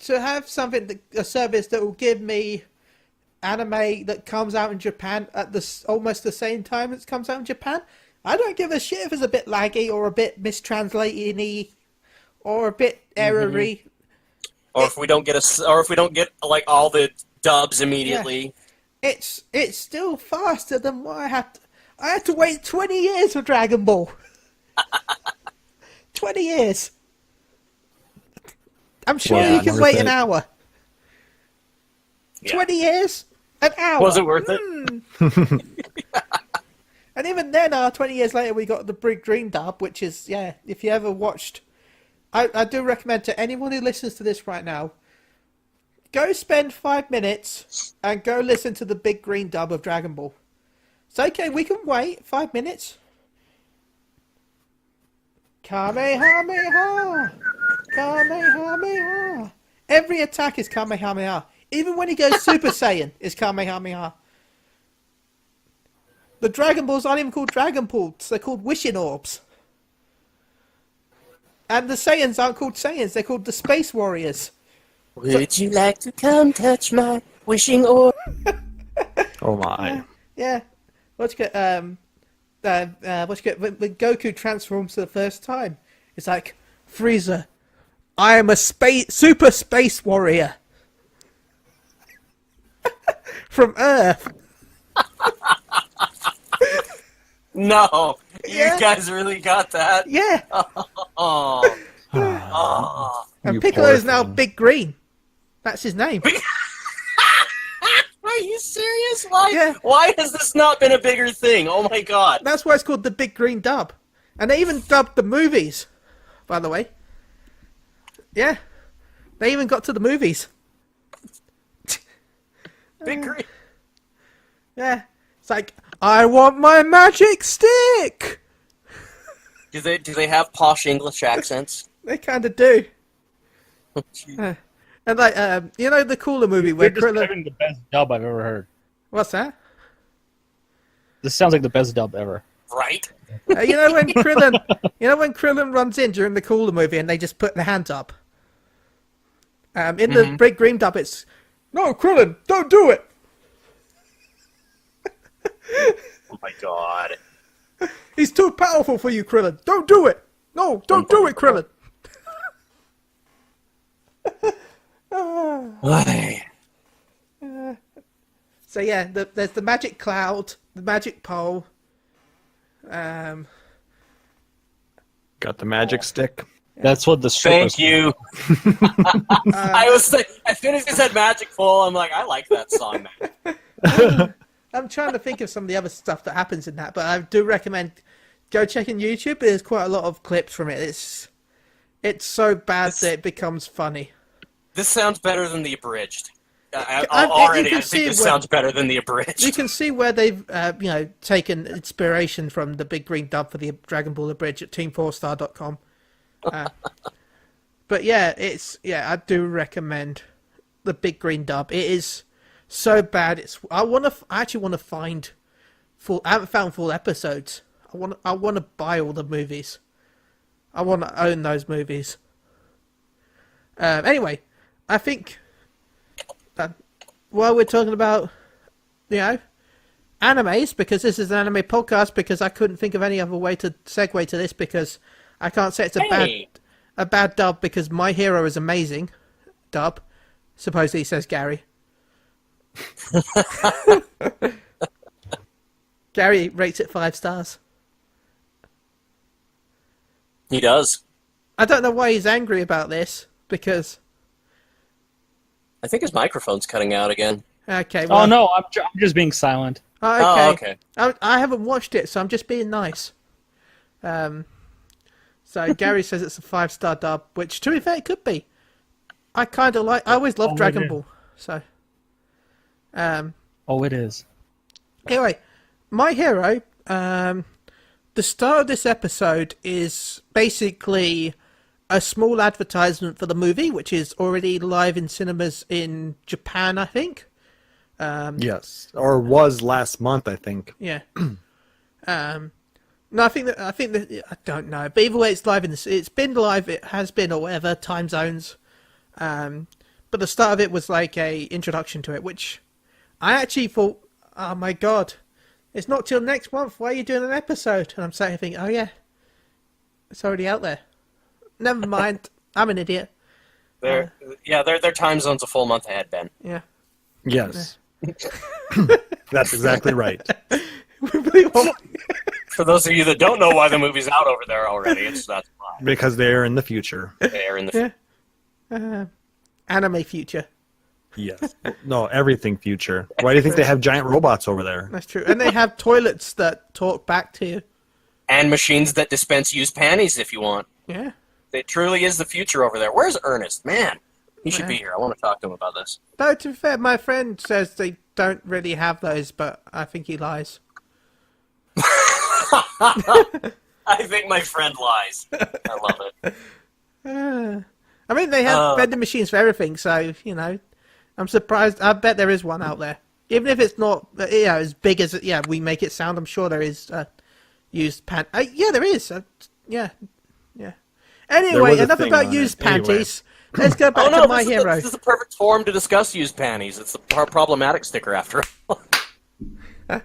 To have a service that will give me anime that comes out in Japan at almost the same time as it comes out in Japan, I don't give a shit if it's a bit laggy or a bit mistranslated-y or a bit error-y. Or if we don't get like all the dubs immediately. Yeah. It's still faster than what I had. I had to wait 20 years for Dragon Ball. 20 years. I'm sure you can wait an hour. Yeah. 20 years? An hour? Was it worth it? And even then, 20 years later, we got the Big Green dub, which is, yeah, if you ever watched... I do recommend to anyone who listens to this right now, go spend 5 minutes and go listen to the Big Green dub of Dragon Ball. It's okay, we can wait 5 minutes. Kamehameha! Kamehameha! Every attack is Kamehameha. Even when he goes Super Saiyan, it's Kamehameha. The Dragon Balls aren't even called Dragon Balls, they're called Wishing Orbs. And the Saiyans aren't called Saiyans, they're called the Space Warriors. Would you like to come touch my wishing orb? Oh my. Yeah. When Goku transforms for the first time, it's like, Frieza, I am a super space warrior. From Earth. No, Yeah. you guys really got that? Yeah. Oh. And You Piccolo poor is now thing. Big Green. That's his name. Are you serious? Why? Yeah. Why has this not been a bigger thing? Oh my god. That's why it's called the Big Green dub. And they even dubbed the movies, by the way. Yeah. They even got to the movies. Big green. Yeah. It's like, I want my magic stick! Do they have posh English accents? They kind of do. And like, you know the Cooler movie where You're Krillin... describing the best dub I've ever heard. What's that? This sounds like the best dub ever. Right? You know when Krillin runs in during the Cooler movie and they just put their hands up? In the Big Green dub, it's, no, Krillin, don't do it! Oh my god. He's too powerful for you, Krillin. Don't do it! No, don't do it, Krillin! Why? So yeah, there's the magic cloud, the magic pole. Got the magic stick. That's what the strippers. Thank you. As soon as you said magic pole, I'm like, I like that song, man. I'm trying to think of some of the other stuff that happens in that, but I do recommend go checking YouTube. There's quite a lot of clips from it. It's so bad that it becomes funny. This sounds better than the abridged. you I can think see this where- sounds better than the abridged. You can see where they've taken inspiration from the Big Green dub for the Dragon Ball Abridged at team4star.com. But yeah, I do recommend the Big Green dub. It is so bad. I actually want to find full. I haven't found full episodes. I want to buy all the movies. I want to own those movies. Anyway, I think that while we're talking about, animes, because this is an anime podcast, because I couldn't think of any other way to segue to this, because I can't say it's a bad dub, because My Hero is amazing dub. Supposedly, says Garri. Garri rates it 5 stars. He does. I don't know why he's angry about this, because... I think his microphone's cutting out again. Okay, well... Oh no, I'm just being silent. Oh, okay. I haven't watched it, so I'm just being nice. So Garri says it's a 5-star dub, which, to be fair, it could be. I kind of like... I always loved Dragon Ball, so... Oh, it is. Anyway, My Hero, the start of this episode is basically a small advertisement for the movie, which is already live in cinemas in Japan, I think. Yes, or was last month, I think. Yeah. No, I think that I don't know, but either way, it's live it's been live. It has been, or whatever time zones. But the start of it was like a introduction to it, which I actually thought, oh my god, it's not till next month. Why are you doing an episode? And I'm sitting here thinking, oh yeah, it's already out there. Never mind, I'm an idiot. Their time zone's a full month ahead, Ben. Yeah. Yes. That's exactly right. For those of you that don't know why the movie's out over there already, that's why. Because they're in the future. They're in the Anime future. Yes. No, everything future. Why do you think they have giant robots over there? That's true. And they have toilets that talk back to you. And machines that dispense used panties if you want. Yeah. It truly is the future over there. Where's Ernest? Man, he should Yeah. be here. I want to talk to him about this. Though, to be fair, my friend says they don't really have those, but I think he lies. I think my friend lies. I love it. I mean, they have vending machines for everything, so, you know, I'm surprised. I bet there is one out there. Even if it's not as big as we make it sound, I'm sure there is used pant. Yeah, there is. Yeah. Anyway, enough about used panties. Let's go back to My Hero. This is the perfect forum to discuss used panties. It's the problematic sticker, after all.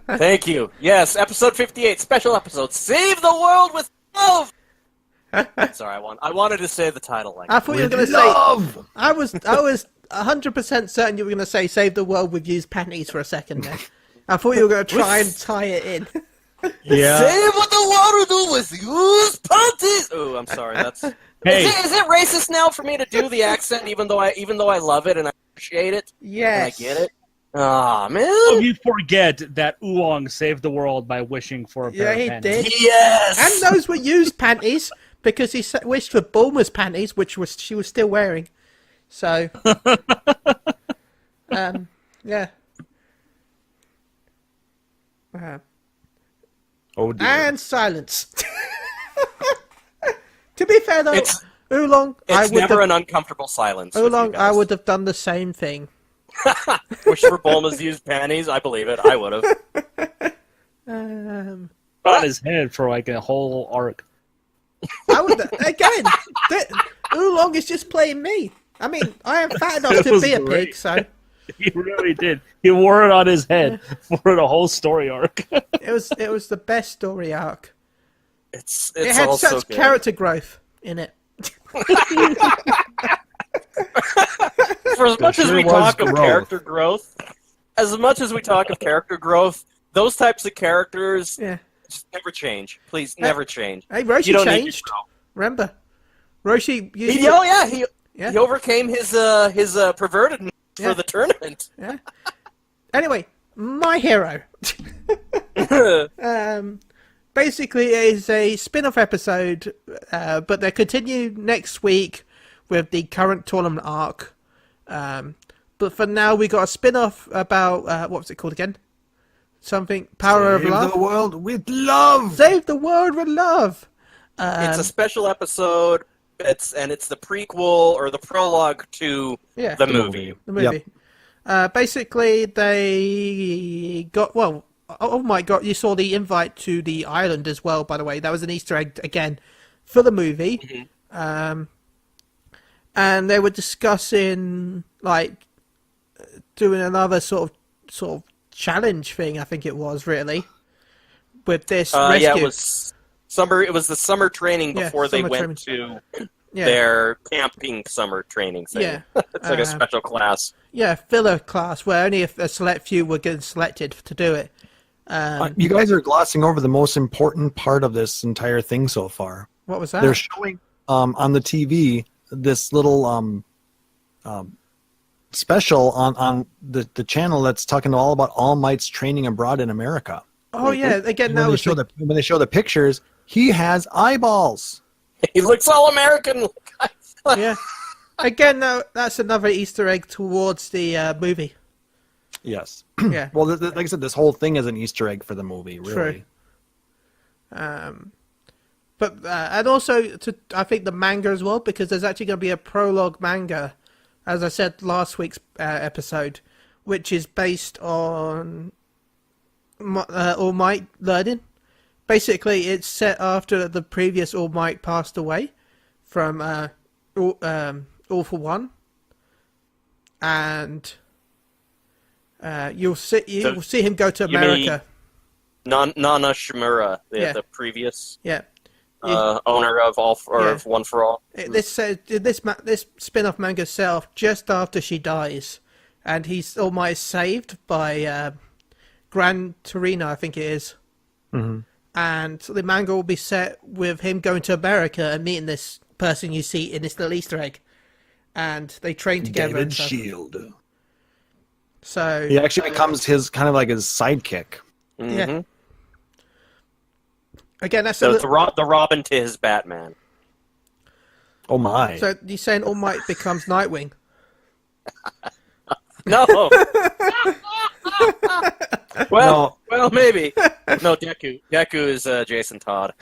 Thank you. Yes, episode 58, special episode. Save the world with love! Sorry, I wanted to say the title like I thought you were going to say... I was 100% certain you were going to say save the world with used panties for a second there. I thought you were going to try and tie it in. Yeah. Save what the world do with used panties! Oh, I'm sorry, that's... Hey. Is it racist now for me to do the accent, even though I love it and I appreciate it? Yes. And I get it? Aw, man. Oh, you forget that Oolong saved the world by wishing for a pair of Yeah, he panties. did. Yes! And those were used panties, because he wished for Bulma's panties, which she was still wearing. So, yeah. Oh dear. And silence. To be fair, though, Oolong, It's never an uncomfortable silence. with you Oolong, I guys. would have done the same thing. Wish for Bulma's used panties? I believe it. I would have. On his head for like a whole arc. I would again. Oolong is just playing me. I mean, I am fat enough to was be a great. pig, so He really did. He wore it on his head for the whole story arc. it was the best story arc. It's It had all such so good. character growth in it. For as much as sure we was talk of growth. character growth, those types of characters Yeah. just never change. Please, never change. Hey, Roshi You don't need to changed. grow. Remember, Roshi used He, to- oh yeah, he Yeah. he overcame his perverted Yeah. for the tournament. Yeah. Anyway, My Hero. Basically, it is a spin-off episode, but they continue next week with the current tournament arc. But for now, we got a spin-off about what was it called again? Something Power of Love. Save the world with love. Save the world with love. It's a special episode. It's the prequel or the prologue to Yeah. the movie. The movie. Basically, they got oh my god! You saw the invite to the island as well. By the way, that was an Easter egg again for the movie. Mm-hmm. And they were discussing like doing another sort of challenge thing. I think it was really with this rescue. Yeah, it was summer. It was the summer training Yeah, before they summer went to Yeah. their camping summer training thing. Yeah. It's like a special class. Yeah, filler class where only a select few were getting selected to do it. You guys are glossing over the most important part of this entire thing so far. What was that? They're showing on the TV this little special on the channel that's talking all about All Might's training abroad in America. Oh yeah, again that When was they show the pictures, he has eyeballs. He looks all American. yeah. Again, that's another Easter egg towards the movie. Yes. Yeah. Well, like I said, this whole thing is an Easter egg for the movie, really. True. But and also I think the manga as well, because there's actually going to be a prologue manga, as I said last week's episode, which is based on All Might learning. Basically, it's set after the previous All Might passed away from All for One, and you'll see him go to you America. Nana Shimura, Yeah. the previous Yeah. owner of of One for All. This spin-off manga itself just after she dies, and he's almost saved by Gran Torino, I think it is. Mm-hmm. And the manga will be set with him going to America and meeting this person you see in this little Easter egg, and they train together. David and stuff. Shield. So He actually becomes his kind of like his sidekick. yeah. Again, that's So it's the Robin to his Batman. Oh my! So you're saying All Might becomes Nightwing? No. No. Well, maybe. No, Deku. Deku is Jason Todd.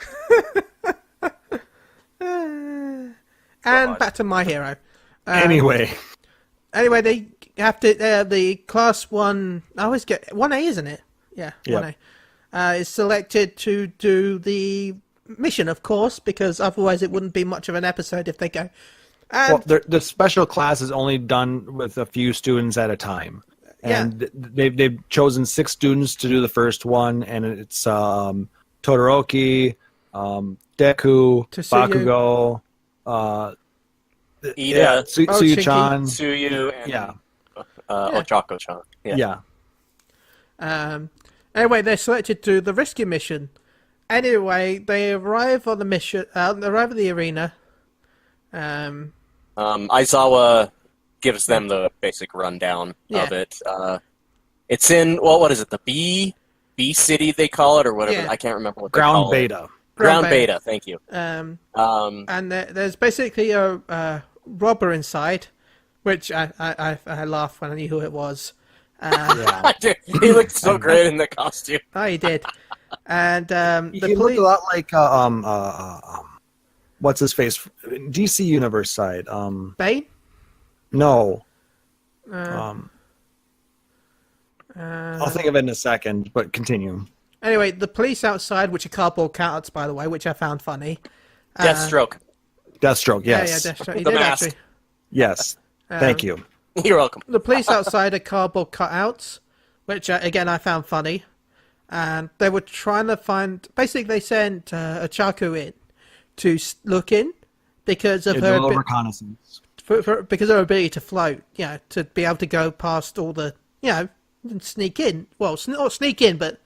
And God. back to My Hero. Anyway, They have to. The class 1. I always get 1A, isn't it? Yeah, Yep. 1A. Is selected to do the mission, of course, because otherwise it wouldn't be much of an episode if they go. And well, the special class is only done with a few students at a time, and they've chosen 6 students to do the first one, and it's Todoroki, Deku, Tsuyu. Bakugo, Ida, Suyu-chan, Tsuyu, and yeah. Ochako-chan. Yeah. Anyway, they're selected to the rescue mission. Anyway, they arrive on the mission. Arrive at the arena. Aizawa gives them the basic rundown of it. It's in what is it? The B city they call it, or whatever. Yeah. I can't remember what they call Ground beta. it. Ground beta. Thank you. And there's basically a robber inside, which I laughed when I knew who it was. He looked so great in the costume. Oh, he did. And the He looked police. a lot like what's his face? DC Universe side. Bane? No. Uh, I'll think of it in a second, but continue. Anyway, the police outside, which are cardboard cutouts, by the way, which I found funny. Deathstroke. Deathstroke, yes. Yeah, Deathstroke. He The did mask. actually. Yes. Thank you. You're welcome. The police outside are cardboard cutouts, which again I found funny, and they were trying to find. Basically, they sent Ochako in to look in because of Yeah, her do a little reconnaissance. because of her ability to float. To be able to go past all the and sneak in. Well, not sneak in, but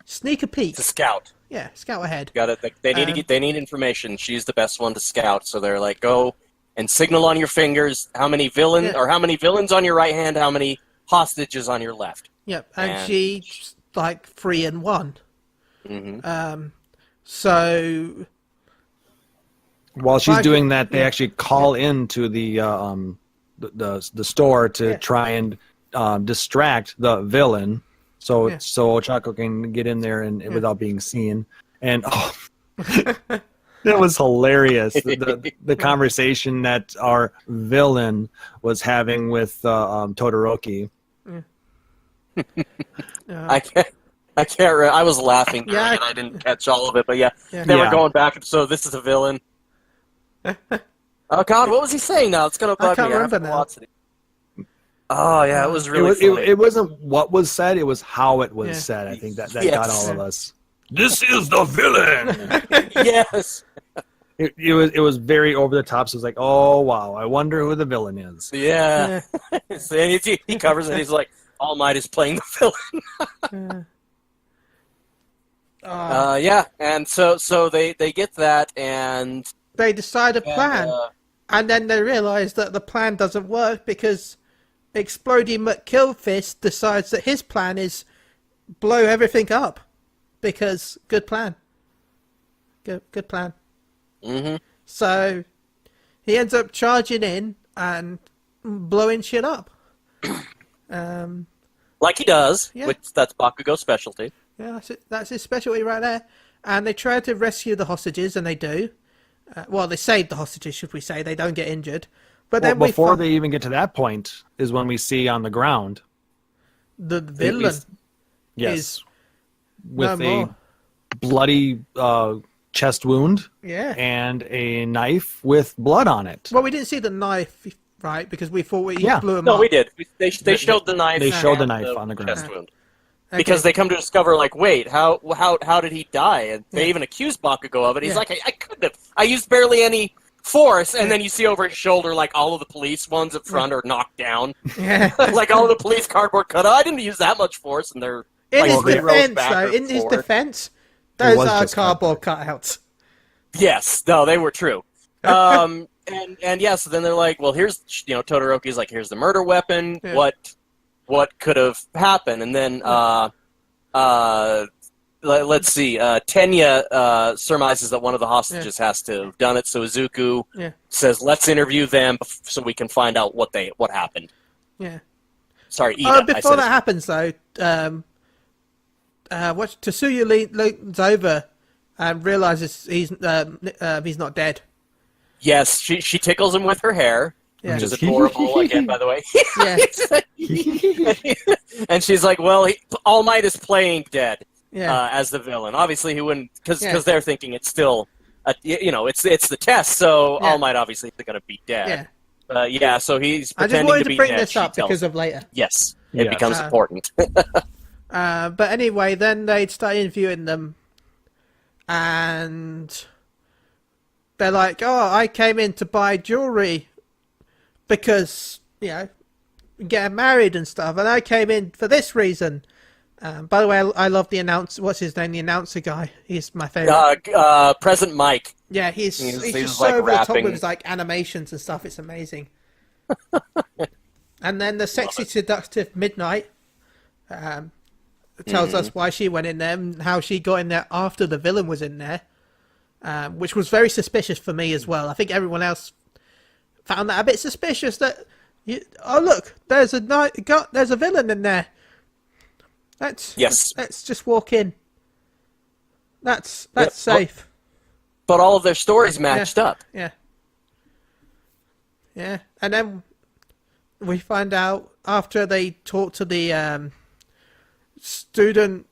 sneak a peek. To scout. Yeah, scout ahead. Got it. They need to get. They need information. She's the best one to scout. So they're like, go and signal on your fingers how many villains or how many villains on your right hand, how many hostages on your left. Yep, and she's like 3 and 1. Mm-hmm. So While she's doing that, they actually call into the store to try and distract the villain, so Ochako can get in there and without being seen. And that was hilarious. The conversation that our villain was having with Todoroki. I can't. I was laughing during it. I didn't catch all of it, but they were going back. So this is a villain. Oh God, what was he saying now? It's gonna bug me. I can't remember now. Oh yeah, it was really funny. It wasn't what was said; it was how it was said. I think that got all of us. This is the villain. Yes. It was very over the top. So it was like, oh wow, I wonder who the villain is. Yeah. And he covers it. He's like, All Might is playing the villain. And so they get that, and they decide a plan, and then they realize that the plan doesn't work because Exploding McKillfist decides that his plan is blow everything up. Because good plan. Good plan. Mm-hmm. So he ends up charging in and blowing shit up. Like he does, Yeah. which that's Bakugo's specialty. Yeah, that's his specialty right there. And they try to rescue the hostages, and they do. Well, they save the hostages, should we say. They don't get injured. But then before they even get to that point is when we see on the ground the villain is no with a more. bloody chest wound and a knife with blood on it. Well, we didn't see the knife, right? Because we thought he blew him No, up. we did. They showed the knife. They showed the and knife on the ground. chest wound. Okay. Because they come to discover, like, wait, how did he die? And they even accuse Bakugo of it. He's like, I couldn't have. I used barely any force. And then you see over his shoulder, like, all of the police ones up front are knocked down. Yeah. Like, all of the police cardboard cut. I didn't use that much force, and they're In like, his defense, those are cardboard cutouts. Yes, no, they were true. And so then they're like, well, here's Todoroki's like, here's the murder weapon. Yeah. what could have happened. And then, let's see, Tenya surmises that one of the hostages has to have done it, so Izuku says, let's interview them so we can find out what happened. Yeah. Sorry, Ida. Before that happens, though, Tatsuya leans over and realizes he's not dead. Yes, she tickles him with her hair, which is adorable, again, by the way. And she's like, well, All Might is playing dead as the villain. Obviously, he wouldn't, because they're thinking it's still, it's the test, so All Might obviously is going to be dead. So he's pretending to be dead. I just wanted to bring this up because of later. Yes, it becomes important. But anyway, then they'd start interviewing them, and they're like, oh, I came in to buy jewelry because, get married and stuff, and I came in for this reason. By the way, I love the announcer. What's his name? The announcer guy. He's my favorite. President Mike. Yeah, he's just so over the top with his animations and stuff. It's amazing. And then the sexy, seductive Midnight tells us why she went in there and how she got in there after the villain was in there, which was very suspicious for me as well. I think everyone else found that a bit suspicious. That look, there's a villain in there. Let's just walk in. That's safe. But all of their stories matched up. Yeah. And then we find out after they talk to the student,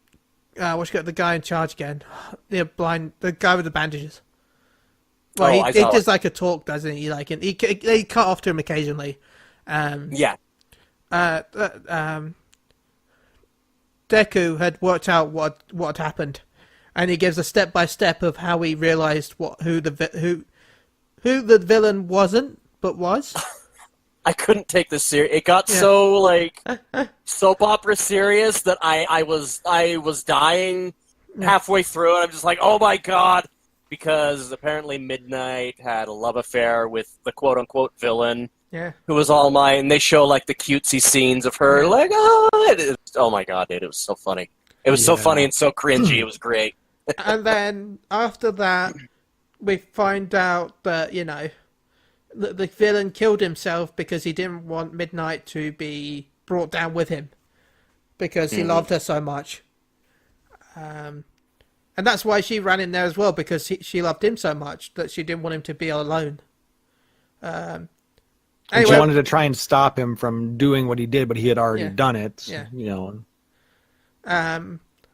the guy in charge again, the guy with the bandages. Well, he does like a talk, doesn't he? He cut off to him occasionally. Deku had worked out what happened, and he gives a step by step of how he realized who the villain wasn't but was. I couldn't take this serious. It got so soap opera serious that I was dying halfway through, and I'm just like, oh my god, because apparently Midnight had a love affair with the quote unquote villain. Who was All Might, and they show the cutesy scenes of her oh my god, dude, it was so funny. It was so funny and so cringy. It was great. And then after that, we find out that the villain killed himself because he didn't want Midnight to be brought down with him because he loved her so much. And that's why she ran in there as well, because she loved him so much that she didn't want him to be alone. Anyway, she wanted to try and stop him from doing what he did, but he had already done it.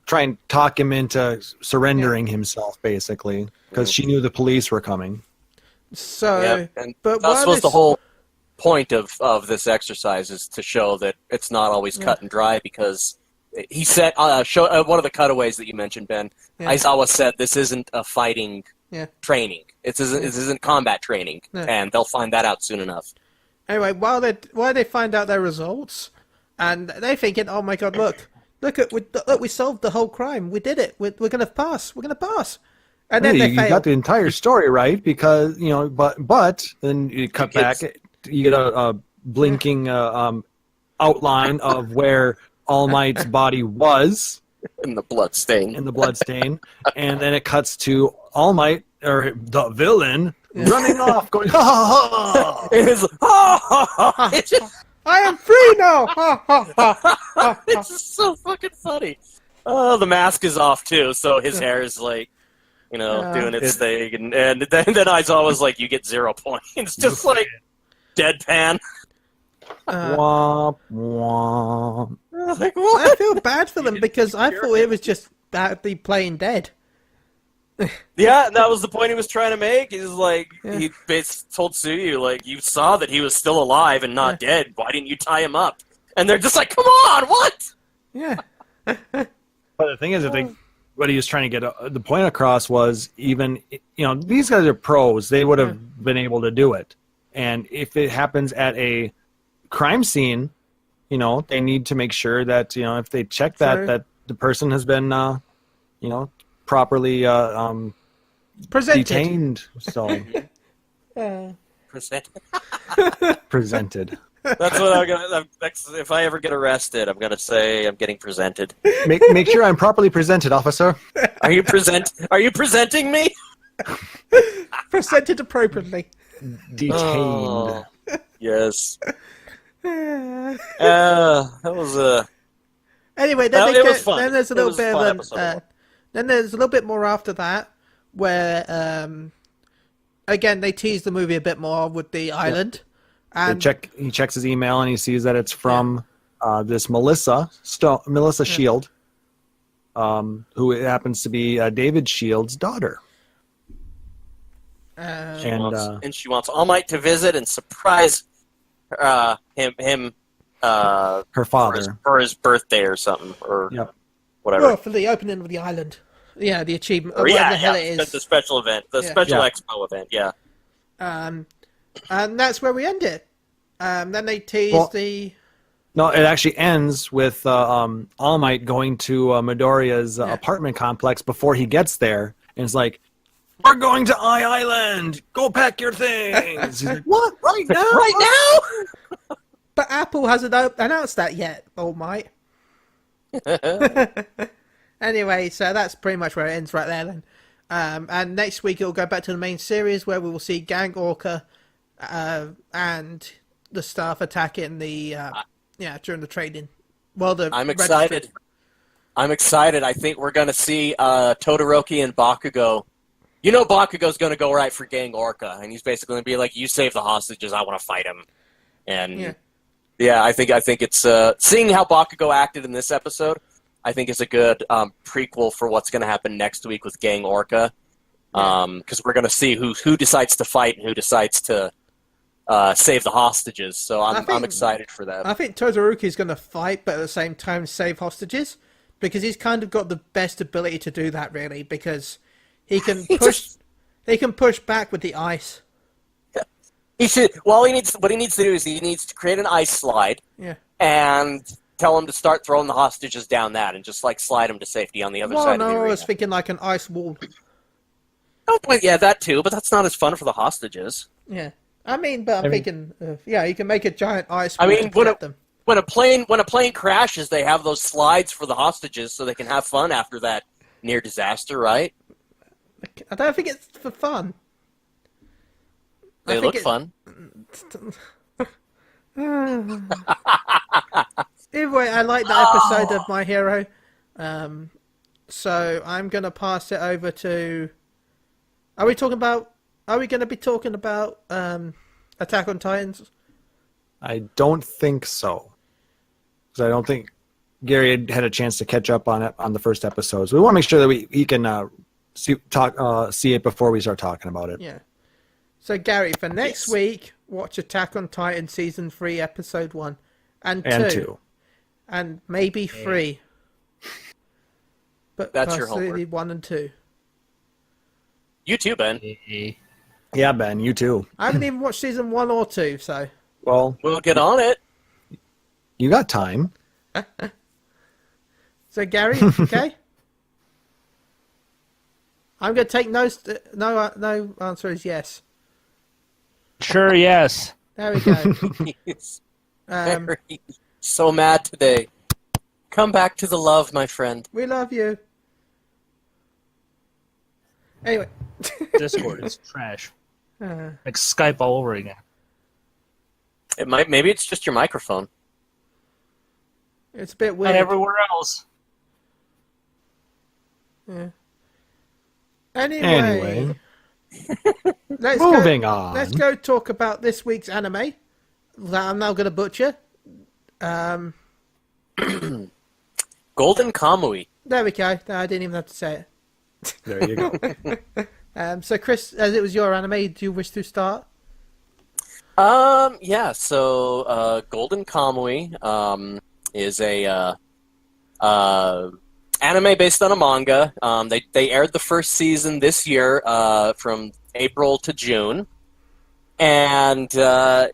Try and talk him into surrendering himself, basically, because she knew the police were coming. So, but that was the whole point of this exercise, is to show that it's not always cut and dry, because he said, one of the cutaways that you mentioned, Ben, Aizawa said this isn't a fighting training. This isn't combat training, and they'll find that out soon enough. Anyway, while they find out their results, and they're thinking, "Oh my God, look, we solved the whole crime. We did it. We're gonna pass. We're gonna pass." And then they fail. You got the entire story right, because but then you cut back, you get a blinking outline of where All Might's body was in the blood stain, and then it cuts to All Might, or the villain, running off, going, ha ha ha! It's like, ha ha ha! I am free now! Ha ha ha! It's so fucking funny. Oh, the mask is off too, so his hair is doing its thing, and then Aizawa was like, "You get 0 points." Just deadpan. Womp womp. I feel bad for them because I thought it was just badly playing dead. Yeah, that was the point he was trying to make. He was he basically told Tsuyu, you saw that he was still alive and not dead. Why didn't you tie him up? And they're just like, come on, what? Yeah. But the thing is, I think what he was trying to get the point across was, even, these guys are pros. They would have been able to do it. And if it happens at a crime scene, they need to make sure that, if they check that the person has been, properly presented. Detained. So Presented. Presented. That's what I'm gonna. If I ever get arrested, I'm gonna say I'm getting presented. Make sure I'm properly presented, officer. Are you presenting me? Presented appropriately. Detained. Oh, yes. That was Anyway, then, Well, it was fun. then there's a It little was bit a of fun an, episode. then there's a little bit more after that, where again they tease the movie a bit more with the island, and He checks his email and he sees that it's from this Melissa Shield, who happens to be David Shield's daughter. and she wants All Might to visit and surprise him Her father. for his birthday or something or Yep. whatever. well, for the opening of the island, yeah, the achievement, or Or, whatever the hell it is. The special event, the Yeah. special Yeah. expo event. Yeah. And that's where we end it. Then they tease Well- the. No, it actually ends with All Might going to Midoriya's apartment complex before he gets there, and it's like, "We're going to Island. Go pack your things." He's like, "What? Right now? Right now? But Apple hasn't announced that yet, All Might. Anyway, so that's pretty much where it ends right there then. And next week it'll go back to the main series where we will see Gang Orca and the staff attacking the during the trading. Well, I'm excited. I'm excited. I think we're going to see Todoroki and Bakugo. You know Bakugo's going to go right for Gang Orca, and he's basically going to be like, "You save the hostages, I want to fight him." And I think it's seeing how Bakugo acted in this episode. I think is a good prequel for what's going to happen next week with Gang Orca, because we're going to see who decides to fight and who decides to save the hostages. So I'm excited for that. I think Todoroki's going to fight, but at the same time save hostages, because he's kind of got the best ability to do that, really, because he can push back with the ice. He should. What he needs to do is he needs to create an ice slide. Yeah. And tell him to start throwing the hostages down that, and just like slide them to safety on the other side of the No, arena. I was thinking like an ice wall. Oh, but yeah, that too. But that's not as fun for the hostages. Yeah. I mean, but I'm thinking, you can make a giant ice wall I mean, to protect them. when a plane crashes, they have those slides for the hostages, so they can have fun after that near disaster, right? I don't think it's for fun. They look fun. Anyway, I like that episode of My Hero. So I'm going to pass it over to... Are we going to be talking about Attack on Titans? I don't think so, because I don't think Garri had a chance to catch up on it on the first episode. So we want to make sure that he can see it before we start talking about it. Yeah. So Garri, for next week, watch Attack on Titan Season 3, Episode 1 and 2. And maybe 3. But That's your possibly homework. 1 and 2. You too, Ben. Yeah, Ben, you too. I haven't even watched Season 1 or 2, so... Well, We'll get on it. you got time. So Garri, okay? I'm going to take no answer is yes. Sure, yes. There we go. He's very so mad today. Come back to the love, my friend. We love you. Anyway. Discord is trash. Like Skype all over again. Maybe it's just your microphone. It's a bit weird. And everywhere else. Yeah. Anyway. Moving on. Let's go talk about this week's anime that I'm now going to butcher. Golden Kamui. There we go. No, I didn't even have to say it. There you go. So, Chris, as it was your anime, do you wish to start? Yeah, so Golden Kamui is a anime based on a manga. They aired the first season this year from April to June, and I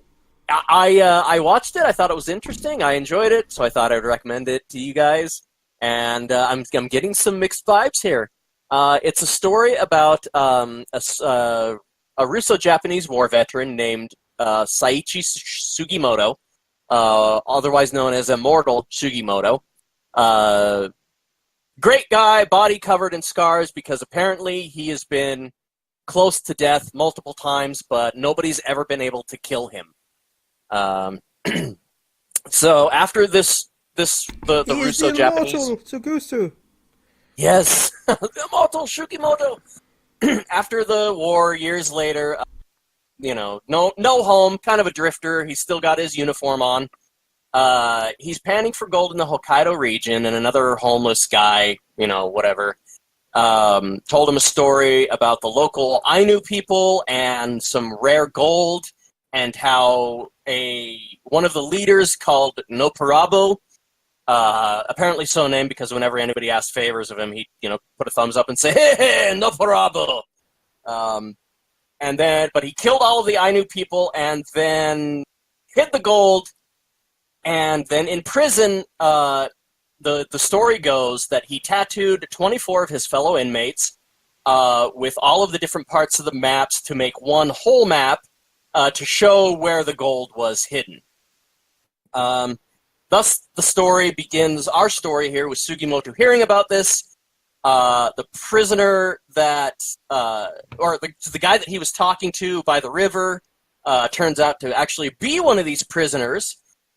watched it. I thought it was interesting. I enjoyed it, so I thought I would recommend it to you guys. And I'm getting some mixed vibes here. It's a story about a Russo-Japanese war veteran named Saichi Sugimoto, otherwise known as Immortal Sugimoto. Great guy, body covered in scars, because apparently he has been close to death multiple times, but nobody's ever been able to kill him. So after the Russo Japanese, Sugusu. yes, Immortal Sugimoto. After the war, years later, no home, kind of a drifter. He's still got his uniform on. He's panning for gold in the Hokkaido region, and another homeless guy, whatever, told him a story about the local Ainu people and some rare gold, and how one of the leaders called Noparabo, apparently so named because whenever anybody asked favors of him, he'd put a thumbs up and say, "Hey, Noparabo." But he killed all of the Ainu people and then hid the gold. And then in prison, the story goes that he tattooed 24 of his fellow inmates with all of the different parts of the maps to make one whole map to show where the gold was hidden. Thus, the story begins. Our story here with Sugimoto hearing about this. The prisoner or the guy that he was talking to by the river turns out to actually be one of these prisoners.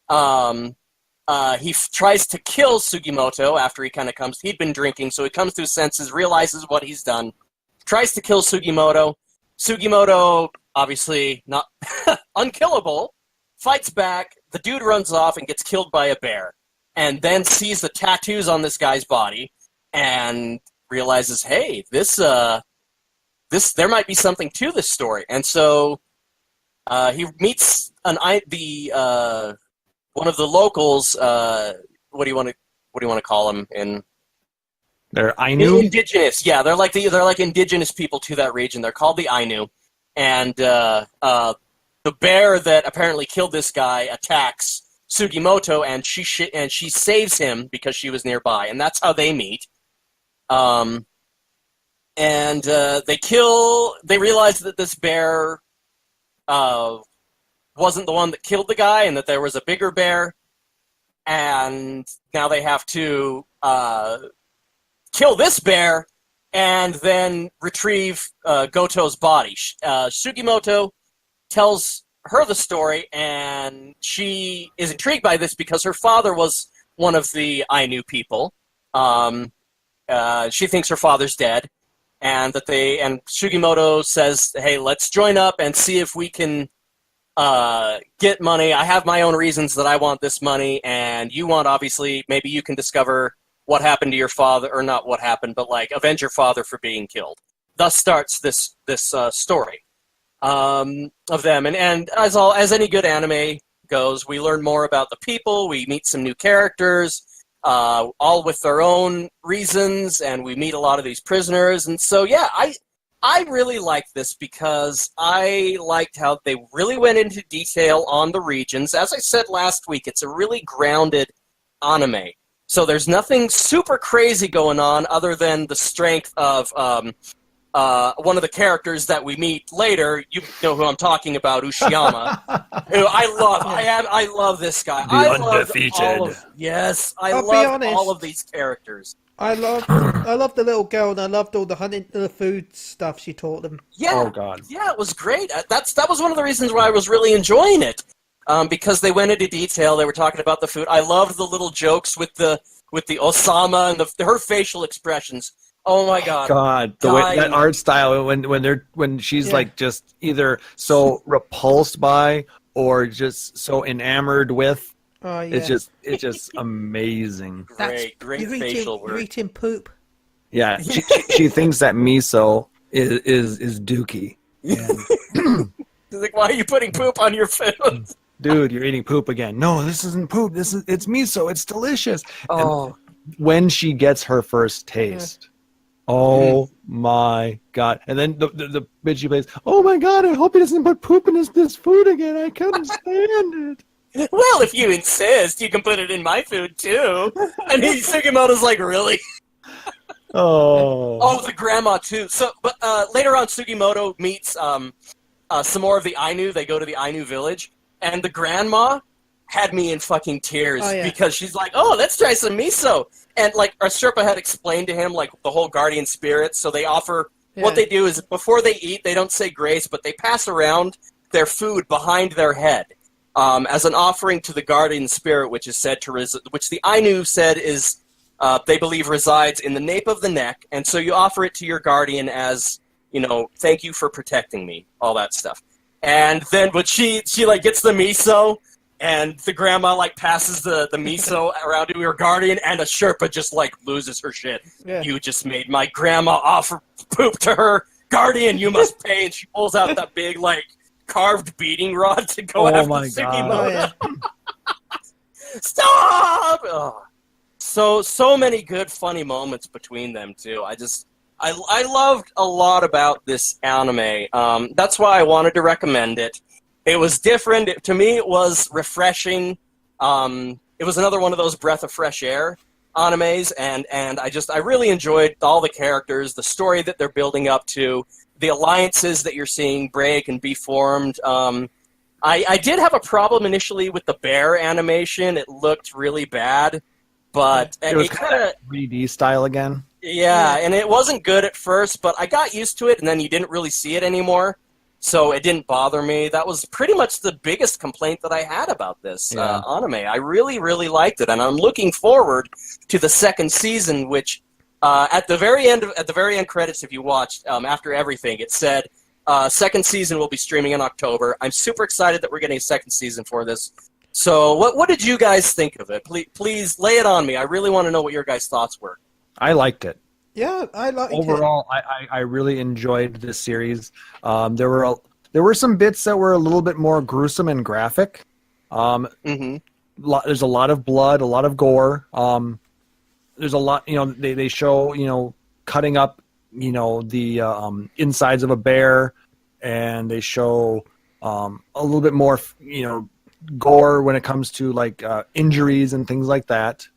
He tries to kill Sugimoto after he kind of comes. He'd been drinking, so he comes to his senses, realizes what he's done, tries to kill Sugimoto. Sugimoto, obviously not unkillable, fights back. The dude runs off and gets killed by a bear, and then sees the tattoos on this guy's body and realizes, hey, this there might be something to this story. And so he meets one of the locals. What do you want to call them? They're Ainu. Indigenous, yeah. They're like indigenous people to that region. They're called the Ainu, and the bear that apparently killed this guy attacks Sugimoto, and she saves him because she was nearby, and that's how they meet. They realize that this bear wasn't the one that killed the guy, and that there was a bigger bear, and now they have to kill this bear and then retrieve Goto's body. Sugimoto tells her the story, and she is intrigued by this because her father was one of the Ainu people. She thinks her father's dead, and Sugimoto says, "Hey, let's join up and see if we can get money. I have my own reasons that I want this money, and you want, obviously, maybe you can discover what happened to your father, or not what happened, but avenge your father for being killed." Thus starts this story of them, and as any good anime goes, we learn more about the people. We meet some new characters, all with their own reasons, and we meet a lot of these prisoners. And so, yeah, I really liked this because I liked how they really went into detail on the regions. As I said last week, it's a really grounded anime. So there's nothing super crazy going on other than the strength of one of the characters that we meet later. You know who I'm talking about, Ushiyama. Who I love this guy. The undefeated. Yes, I I'll be love honest. all of these characters. I loved the little girl, and I loved all the hunting, the food stuff she taught them. Yeah, Oh, God. yeah, it was great. That was one of the reasons why I was really enjoying it, because they went into detail. They were talking about the food. I loved the little jokes with the Osama and her facial expressions. Oh my God! The way that art style when she's just either so repulsed by or just so enamored with. Oh yeah, It's just amazing. Great facial work. You're eating poop. Yeah, she thinks that miso is dookie. And, Like, why are you putting poop on your food? dude, you're eating poop again. No, this isn't poop. It's miso. It's delicious. Oh. And when she gets her first taste, oh my God! And then the bitch she plays. Oh my God! I hope he doesn't put poop in this food again. I couldn't stand it. Well, if you insist, you can put it in my food too. And Sugimoto's like, really? Oh, the grandma too. So, but later on, Sugimoto meets some more of the Ainu. They go to the Ainu village, and the grandma, had me in fucking tears Oh, yeah. because she's like, "Oh, let's try some miso," and like our Sherpa had explained to him like the whole guardian spirit. So they offer what they do is before they eat, they don't say grace, but they pass around their food behind their head as an offering to the guardian spirit, which is said to which the Ainu said is they believe resides in the nape of the neck, and so you offer it to your guardian as thank you for protecting me, all that stuff. And then, but she like gets the miso. And the grandma, like, passes the miso around to her guardian, and a Sherpa just, like, loses her shit. Yeah. You just made my grandma offer poop to her guardian, you must pay. And she pulls out that big, like, carved beating rod to go after my Sugimoto. Oh, yeah. Stop! Oh. So many good, funny moments between them, too. I loved a lot about this anime. That's why I wanted to recommend it. It was different. To me, it was refreshing. It was another one of those breath of fresh air animes, and I really enjoyed all the characters, the story that they're building up to, the alliances that you're seeing break and be formed. I did have a problem initially with the bear animation. It looked really bad, but It was kind of 3D style again. yeah, and it wasn't good at first, but I got used to it, and then you didn't really see it anymore. So it didn't bother me. That was pretty much the biggest complaint that I had about this anime. I really, really liked it, and I'm looking forward to the second season. Which, at the very end credits, if you watched after everything, it said second season will be streaming in October. I'm super excited that we're getting a second season for this. So, what did you guys think of it? Please lay it on me. I really want to know what your guys' thoughts were. I liked it. Yeah, I liked it. Overall, I really enjoyed this series. There were some bits that were a little bit more gruesome and graphic. There's a lot of blood, a lot of gore. There's a lot, they show, cutting up, the insides of a bear, and they show a little bit more, gore when it comes to like injuries and things like that.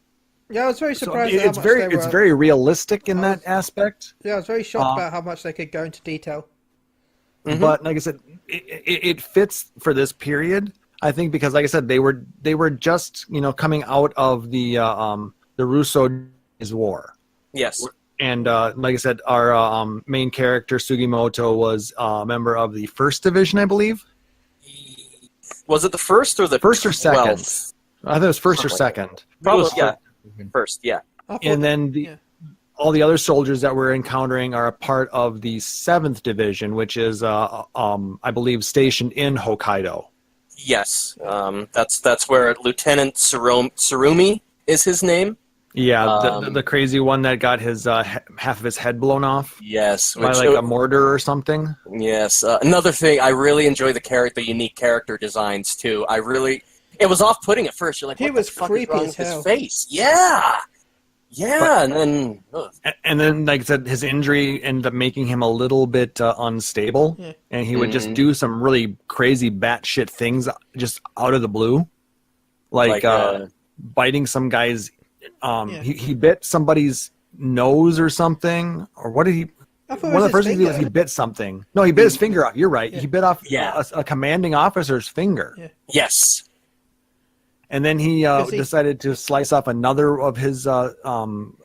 Yeah, I was very So surprised at it's how much they it's were. very realistic in that aspect. Yeah, I was very shocked about how much they could go into detail. But like I said, it fits for this period. I think because, like I said, they were just coming out of the Russo war. Yes. And like I said, our main character Sugimoto was a member of the First Division, I believe. Was it the first or the First or second? 12th? I think it was first or Something like second. Probably, yeah. First, yeah. I thought- And then all the other soldiers that we're encountering are a part of the 7th Division, which is, I believe, stationed in Hokkaido. Yes. That's where Lieutenant Tsurumi is his name. Yeah, the crazy one that got his half of his head blown off Yes. by like a mortar or something. Yes. Another thing, I really enjoy the unique character designs, too. It was off-putting at first. You're like, He what was the fuck creepy is wrong as with hell. his face? Yeah. Yeah, and then... And then, like I said, his injury ended up making him a little bit unstable, and he would just do some really crazy batshit things just out of the blue, like biting some guy's. He bit somebody's nose or something, or what did he? I thought it One of the was first his things he did was he finger. bit something. No, he bit his finger off. You're right. He bit off a commanding officer's finger. Yeah. Yes. And then he decided to slice off another of his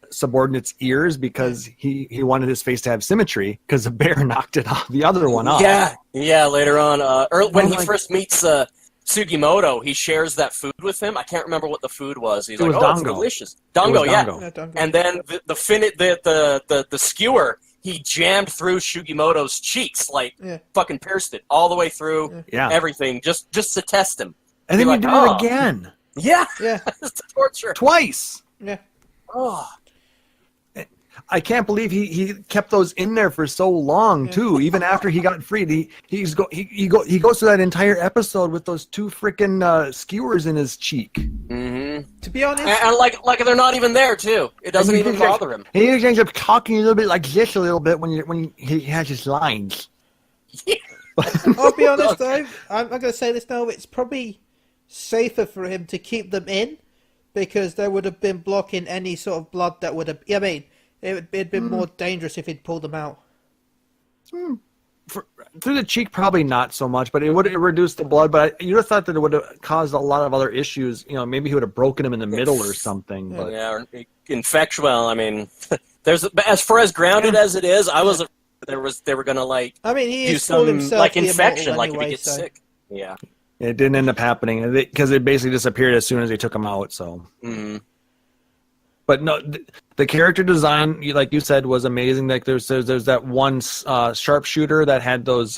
subordinates' ears because he wanted his face to have symmetry because the bear knocked the other one off. Yeah, later on. When he first meets Sugimoto, he shares that food with him. I can't remember what the food was. He's like, was oh, it's dango. delicious. It was Dango, yeah. dango. Yeah, Dango. And then the skewer, he jammed through Sugimoto's cheeks, like fucking pierced it all the way through Yeah. everything, just to test him. And then Be he like, did "Oh." it again. Yeah, Yeah, it's torture. Twice. yeah. Oh. I can't believe he kept those in there for so long too. Even after he got freed, he goes through that entire episode with those two freaking skewers in his cheek. Mm-hmm. To be honest, And like they're not even there too. It doesn't And even bother him. He ends up talking a little bit like this a little bit when he has his lines. I'll be honest though, I'm going to say this now, it's probably safer for him to keep them in because they would have been blocking any sort of blood that would have, it'd been more dangerous if he'd pulled them out. through the cheek, probably not so much, but it would have reduced the blood. But you'd have thought that it would have caused a lot of other issues. Maybe he would have broken him in the middle or something. But Yeah, or infection. Well, I mean, as far as grounded as it is, I was they were gonna I mean, he do has called some himself like the infection, Immortal like if anyway, he gets so. sick. Yeah. it didn't end up happening because it basically disappeared as soon as they took him out. So. Mm. But no, the character design, like you said, was amazing. Like there's that one sharpshooter that had those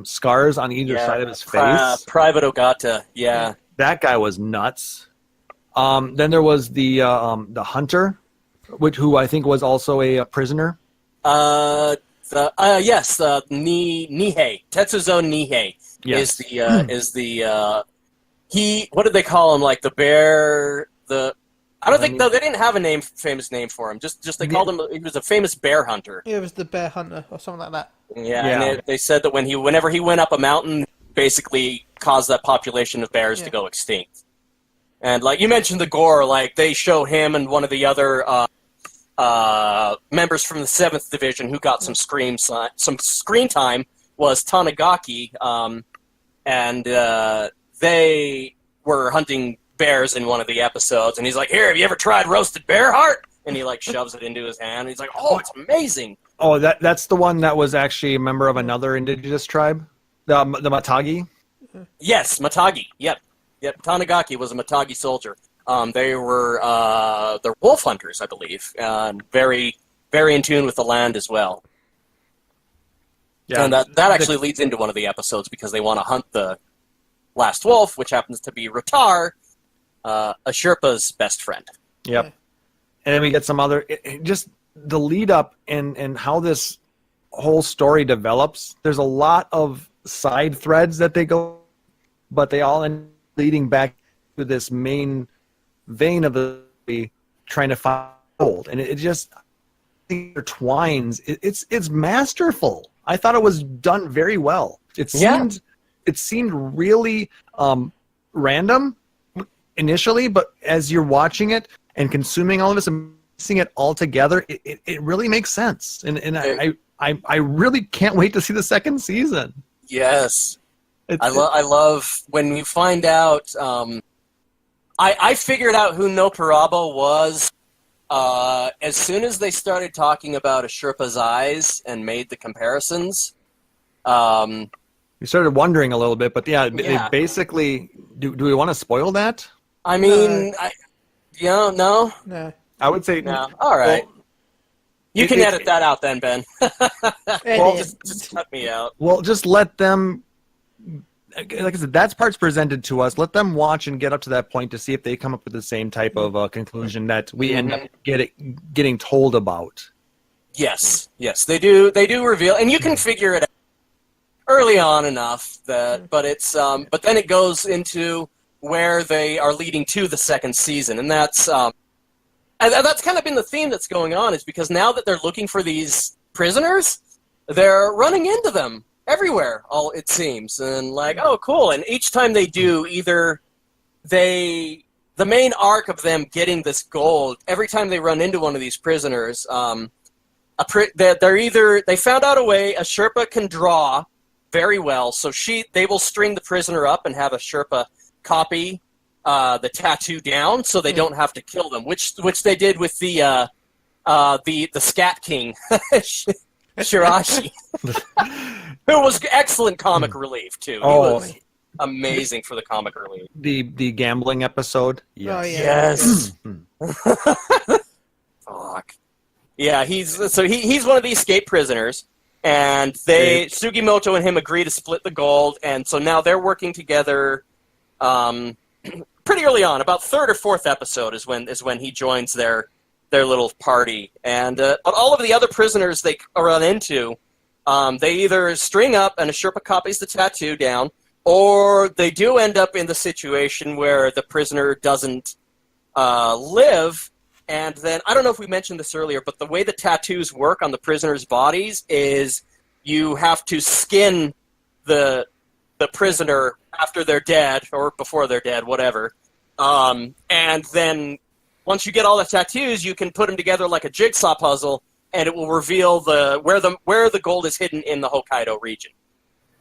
scars on either side of his face. Private Ogata, yeah. That guy was nuts. Then there was the hunter, who I think was also a prisoner. Yes, Nihei Tetsuzo Nihei Yes. is the he. What did they call him? Like the bear. I don't think they didn't have a famous name for him. Just they called him. He was a famous bear hunter. It was the bear hunter or something like that. Yeah. And they said that whenever he went up a mountain, basically caused that population of bears to go extinct. And like you mentioned, the gore, like they show him and one of the other members from the 7th Division who got some screen time was Tanigaki, and they were hunting bears in one of the episodes, and he's like, "Here, have you ever tried roasted bear heart?" And he like shoves it into his hand. And he's like, "Oh, it's amazing." Oh, that's the one that was actually a member of another indigenous tribe, the Matagi. Yes, Matagi. Yep. Tanigaki was a Matagi soldier. They were they're wolf hunters, I believe, and very, very in tune with the land as well. Yeah, and that actually leads into one of the episodes because they want to hunt the last wolf, which happens to be Rotar, a Sherpa's best friend. Yep. And then we get some other, just the lead up and how this whole story develops. There's a lot of side threads that they go, but they all end leading back to this main vein of the trying to find gold, and it just intertwines. It's masterful. I thought it was done very well. It seemed really random initially, but as you're watching it and consuming all of this and seeing it all together, it really makes sense. And I really can't wait to see the second season. Yes. I love when you find out. I figured out who No Parabo was as soon as they started talking about a Sherpa's eyes and made the comparisons. We started wondering a little bit, but they basically. Do we want to spoil that? I mean, no. I would say no. All right. Well, you can edit that out then, Ben. Well, just cut me out. Well, just let them. Like I said, that part's presented to us. Let them watch and get up to that point to see if they come up with the same type of conclusion that we end up getting told about. Yes, they do. They do reveal, and you can figure it out early on enough that. But it's but then it goes into where they are leading to the second season, and that's kind of been the theme that's going on. Is because now that they're looking for these prisoners, they're running into them everywhere, it seems, and like, oh, cool. And each time they do, either the main arc of them getting this gold, every time they run into one of these prisoners, they found out a way a Sherpa can draw very well, so they will string the prisoner up and have a Sherpa copy the tattoo down, so they don't have to kill them, which they did with the Scat King. Shirashi, who was excellent comic relief too. He was amazing for the comic relief. The gambling episode. Yes. Oh, yeah. Yes. Fuck. Yeah, he's one of the escaped prisoners, and Sugimoto and him agree to split the gold, and so now they're working together. Pretty early on, about 3rd or 4th episode is when he joins their little party, and all of the other prisoners they run into, they either string up and a Sherpa copies the tattoo down, or they do end up in the situation where the prisoner doesn't live, and then, I don't know if we mentioned this earlier, but the way the tattoos work on the prisoners' bodies is you have to skin the prisoner after they're dead, or before they're dead, whatever, and then once you get all the tattoos, you can put them together like a jigsaw puzzle and it will reveal where the gold is hidden in the Hokkaido region.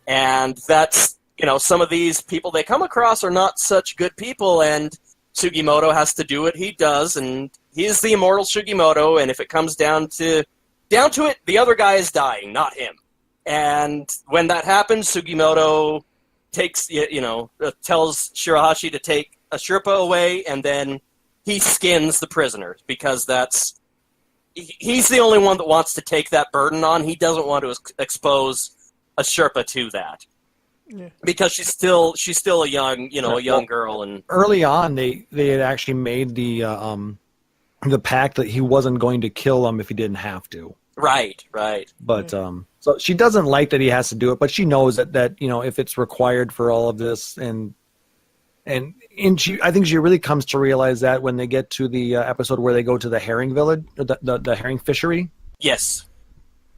And that's, some of these people they come across are not such good people, and Sugimoto has to do what he does, and he's the immortal Sugimoto, and if it comes down to it, the other guy is dying, not him. And when that happens, Sugimoto tells Shirahashi to take a Sherpa away, and then he skins the prisoners, because he's the only one that wants to take that burden on. He doesn't want to expose a Sherpa to that. Yeah. Because she's still a young, a young girl. And early on, they had actually made the pact that he wasn't going to kill him if he didn't have to. Right. But so she doesn't like that he has to do it, but she knows that if it's required for all of this, and I think she really comes to realize that when they get to the episode where they go to the herring village, the herring fishery. Yes.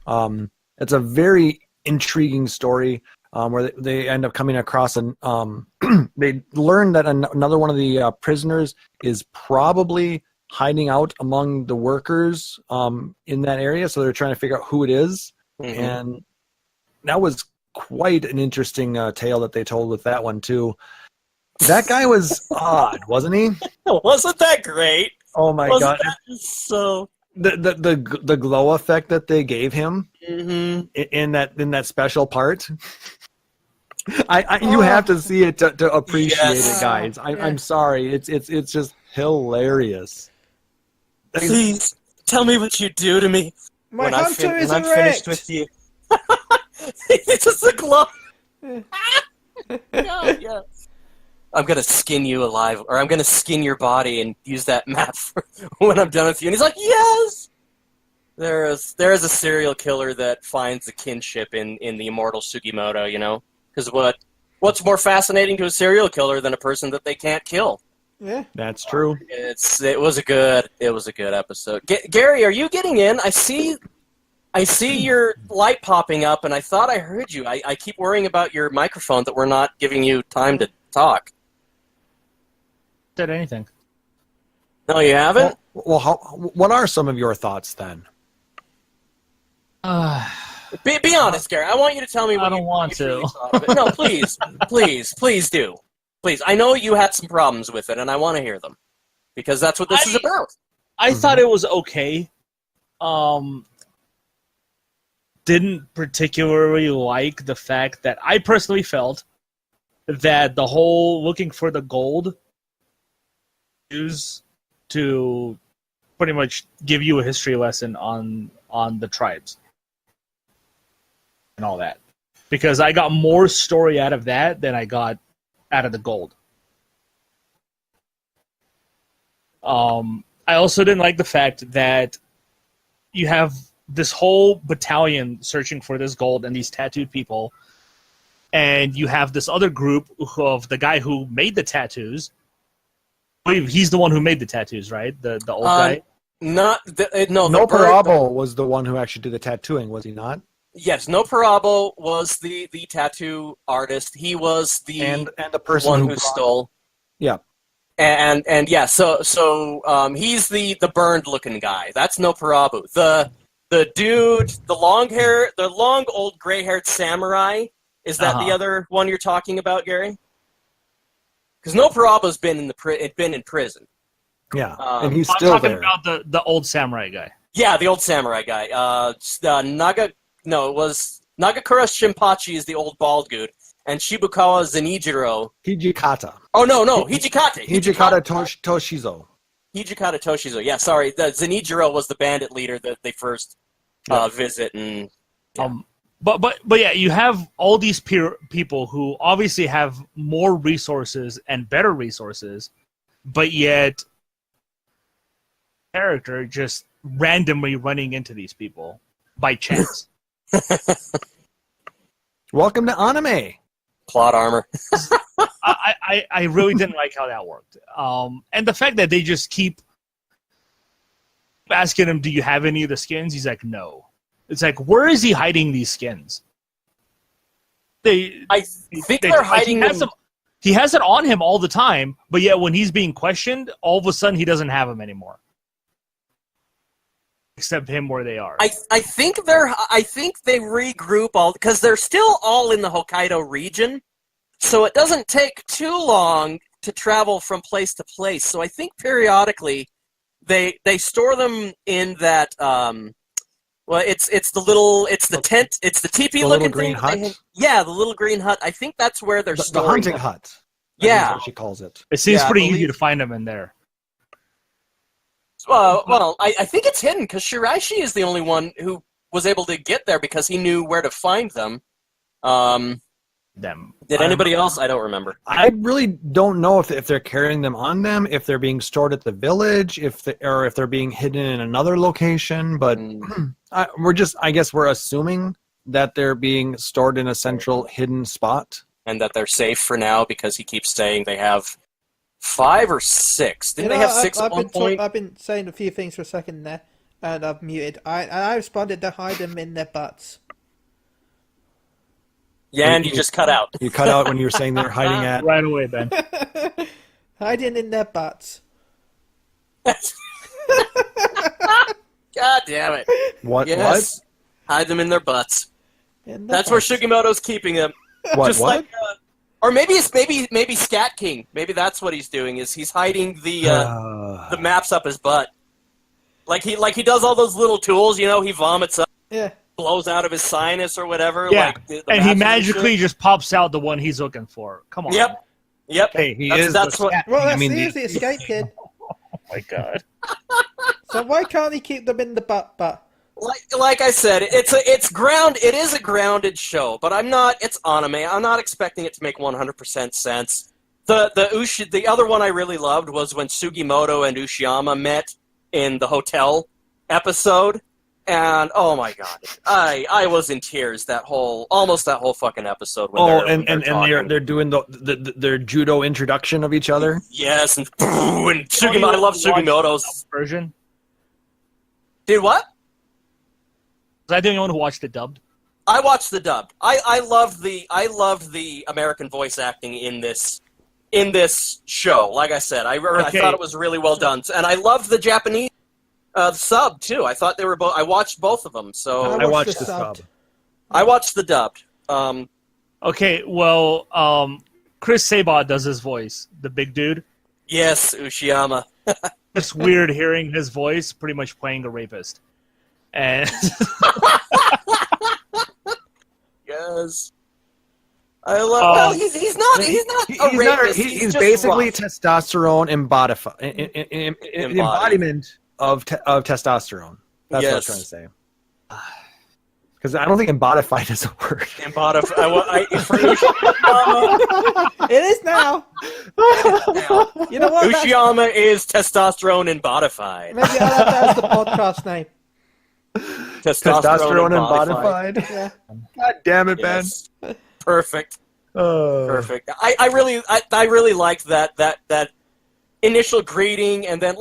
It's a very intriguing story. Where they end up coming across they learn that another one of the prisoners is probably hiding out among the workers in that area, so they're trying to figure out who it is. Mm-hmm. And that was quite an interesting tale that they told with that one too. That guy was odd, wasn't he? Wasn't that great? Oh my God! So the glow effect that they gave him in that special part. You have to see it to appreciate it, guys. I'm sorry. It's just hilarious. Please tell me what you do to me when I'm finished with you. It's just a glow. Yeah. I'm gonna skin you alive, or I'm gonna skin your body and use that map for when I'm done with you. And he's like, yes. There is a serial killer that finds the kinship in the immortal Sugimoto, Because what's more fascinating to a serial killer than a person that they can't kill? Yeah, that's true. It was a good episode. Garri, are you getting in? I see your light popping up, and I thought I heard you. I keep worrying about your microphone that we're not giving you time to talk. Said anything? No, you haven't. Well, what are some of your thoughts then? Be honest, Garri. I want you to tell me. I don't want to. No, please do. Please, I know you had some problems with it, and I want to hear them, because that's what this is about. I thought it was okay. Didn't particularly like the fact that I personally felt that the whole looking for the gold is to pretty much give you a history lesson on the tribes and all that, because I got more story out of that than I got out of the gold. I also didn't like the fact that you have this whole battalion searching for this gold and these tattooed people, and you have this other group of the guy who made the tattoos. I believe he's the one who made the tattoos, right? The old guy? No, Parabo was the one who actually did the tattooing, was he not? Yes, No Parabo was the tattoo artist. He was the the person one who stole. Yeah. And yeah, so he's the burned looking guy. That's No Parabu. The dude, the long old gray haired samurai. Is that the other one you're talking about, Garri? Because No Parabu's been in prison. Yeah, and he's still there. I'm talking about the old samurai guy. Yeah, the old samurai guy. It was Nagakura Shinpachi is the old bald dude, and Shibukawa Zenijiro. Hijikata. Oh, no, Hijikata. Hijikata Toshizo. Hijikata Toshizo, yeah, sorry. The Zenijiro was the bandit leader that they first visit. And yeah. But yeah, you have all these people who obviously have more resources and better resources, but yet character just randomly running into these people by chance. Welcome to anime. Plot armor. I really didn't like how that worked. And the fact that they just keep asking him, do you have any of the skins? He's like, no. It's like, where is he hiding these skins? I think they're hiding them. He has it on him all the time, but yet when he's being questioned, all of a sudden he doesn't have them anymore. accept him where they are. I think they regroup all because they're still all in the Hokkaido region, so it doesn't take too long to travel from place to place. So I think periodically they store them in that it's the tent, it's the teepee looking green thing. hut. Yeah, the little green hut. I think that's where they're The storing hunting them. hut. Yeah. That's what she calls it. It seems Yeah, I pretty easy believe- to find them in there. Well, I think it's hidden because Shiraishi is the only one who was able to get there because he knew where to find them. Did anybody else? I don't remember. I really don't know if they're carrying them on them, if they're being stored at the village, or if they're being hidden in another location. But I guess we're assuming that they're being stored in a central hidden spot, and that they're safe for now because he keeps saying they have 5 or 6. Didn't they have 6 at one point? I've been saying a few things for a second there, and I've muted. I responded to hide them in their butts. Yeah, and you just cut out. You cut out when you were saying they're hiding at. Right away, Ben. Hiding in their butts. God damn it. What? Yes. Hide them in their butts. That's where Sugimoto's keeping them. What? Just What? like, or maybe it's maybe Scat King. Maybe that's what he's doing. Is he's hiding the maps up his butt, like he does all those little tools. You know, he vomits up, blows out of his sinus or whatever. Yeah, like the and he maps magically just pops out the one he's looking for. Come on. Yep. Hey, That's what. Well, that's I mean, seriously Escape Kid. Oh my god. So why can't he keep them in the butt? Like I said, it is a grounded show, but it's anime. I'm not expecting it to make 100% sense. The other one I really loved was when Sugimoto and Ushiyama met in the hotel episode, and oh my god, I was in tears almost that whole fucking episode. When they're doing their judo introduction of each other. Yes, and Sugimoto. I love Sugimoto's version. Dude, what? Was I the only one who watched it dubbed? I watched the dubbed. I loved the American voice acting in this show. Like I said, I thought it was really well done, and I loved the Japanese sub too. I thought they were both. I watched both of them. So I watched the sub. I watched the dubbed. Okay, well, Chris Sabat does his voice, the big dude. Yes, Ushiyama. It's weird hearing his voice, pretty much playing a rapist. And yes, I love. Well, he's not a rapist. He's just basically rough. testosterone embodiment of testosterone. That's what I was trying to say. Because I don't think embodified is a word. It is now. You know what? Ushiyama is testosterone embodified. Maybe I'll have that as the podcast name. Testosterone embodified. Yeah. God damn it, Ben. Yes. Perfect. Perfect. I really liked that initial greeting, and then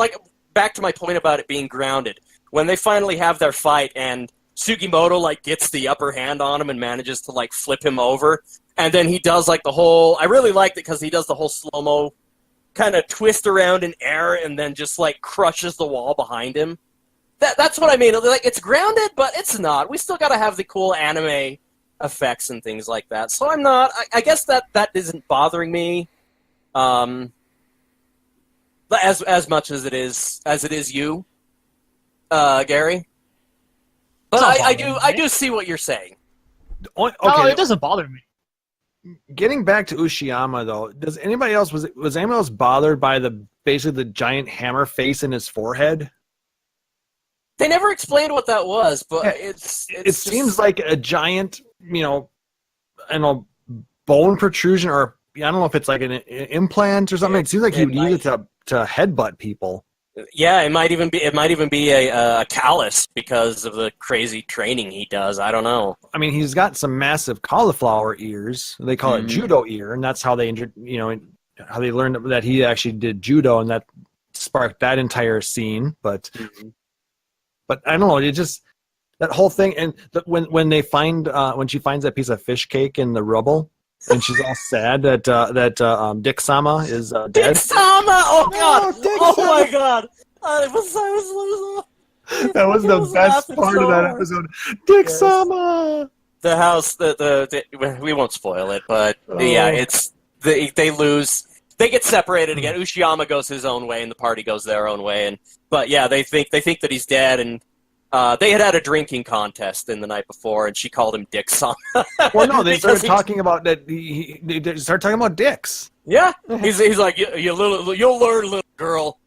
back to my point about it being grounded. When they finally have their fight, and Sugimoto gets the upper hand on him and manages to flip him over, and then he does the whole. I really liked it because he does the whole slow mo kind of twist around in air, and then just crushes the wall behind him. That's what I mean. It's grounded, but it's not. We still got to have the cool anime effects and things like that. So I'm not. I guess that isn't bothering me, as much as it is you, Gary. But I do see what you're saying. Okay, no, it doesn't bother me. Getting back to Ushiyama though, was anybody else bothered by basically the giant hammer face in his forehead? They never explained what that was, but it seems like a giant, bone protrusion, or I don't know if it's like an implant or something. It seems like he would use it to headbutt people. Yeah, it might even be a callus because of the crazy training he does. I don't know. I mean, he's got some massive cauliflower ears. They call it judo ear, and that's how they how they learned that he actually did judo, and that sparked that entire scene. But I don't know. It just that whole thing, and when they find when she finds that piece of fish cake in the rubble, and she's all sad that Dick Sama is dead. Dick Sama! Oh god! Dick Oh Sama. my god! I was That was the was best laughing part so of that hard. episode. Dick Sama. The house, we won't spoil it, but yeah, it's they lose. They get separated again. Ushiyama goes his own way, and the party goes their own way. But yeah, they think that he's dead, and they had a drinking contest in the night before, and she called him Dick Sama. Well, no, they started Because talking about that. They started talking about dicks. Yeah, he's like, you'll learn, little girl,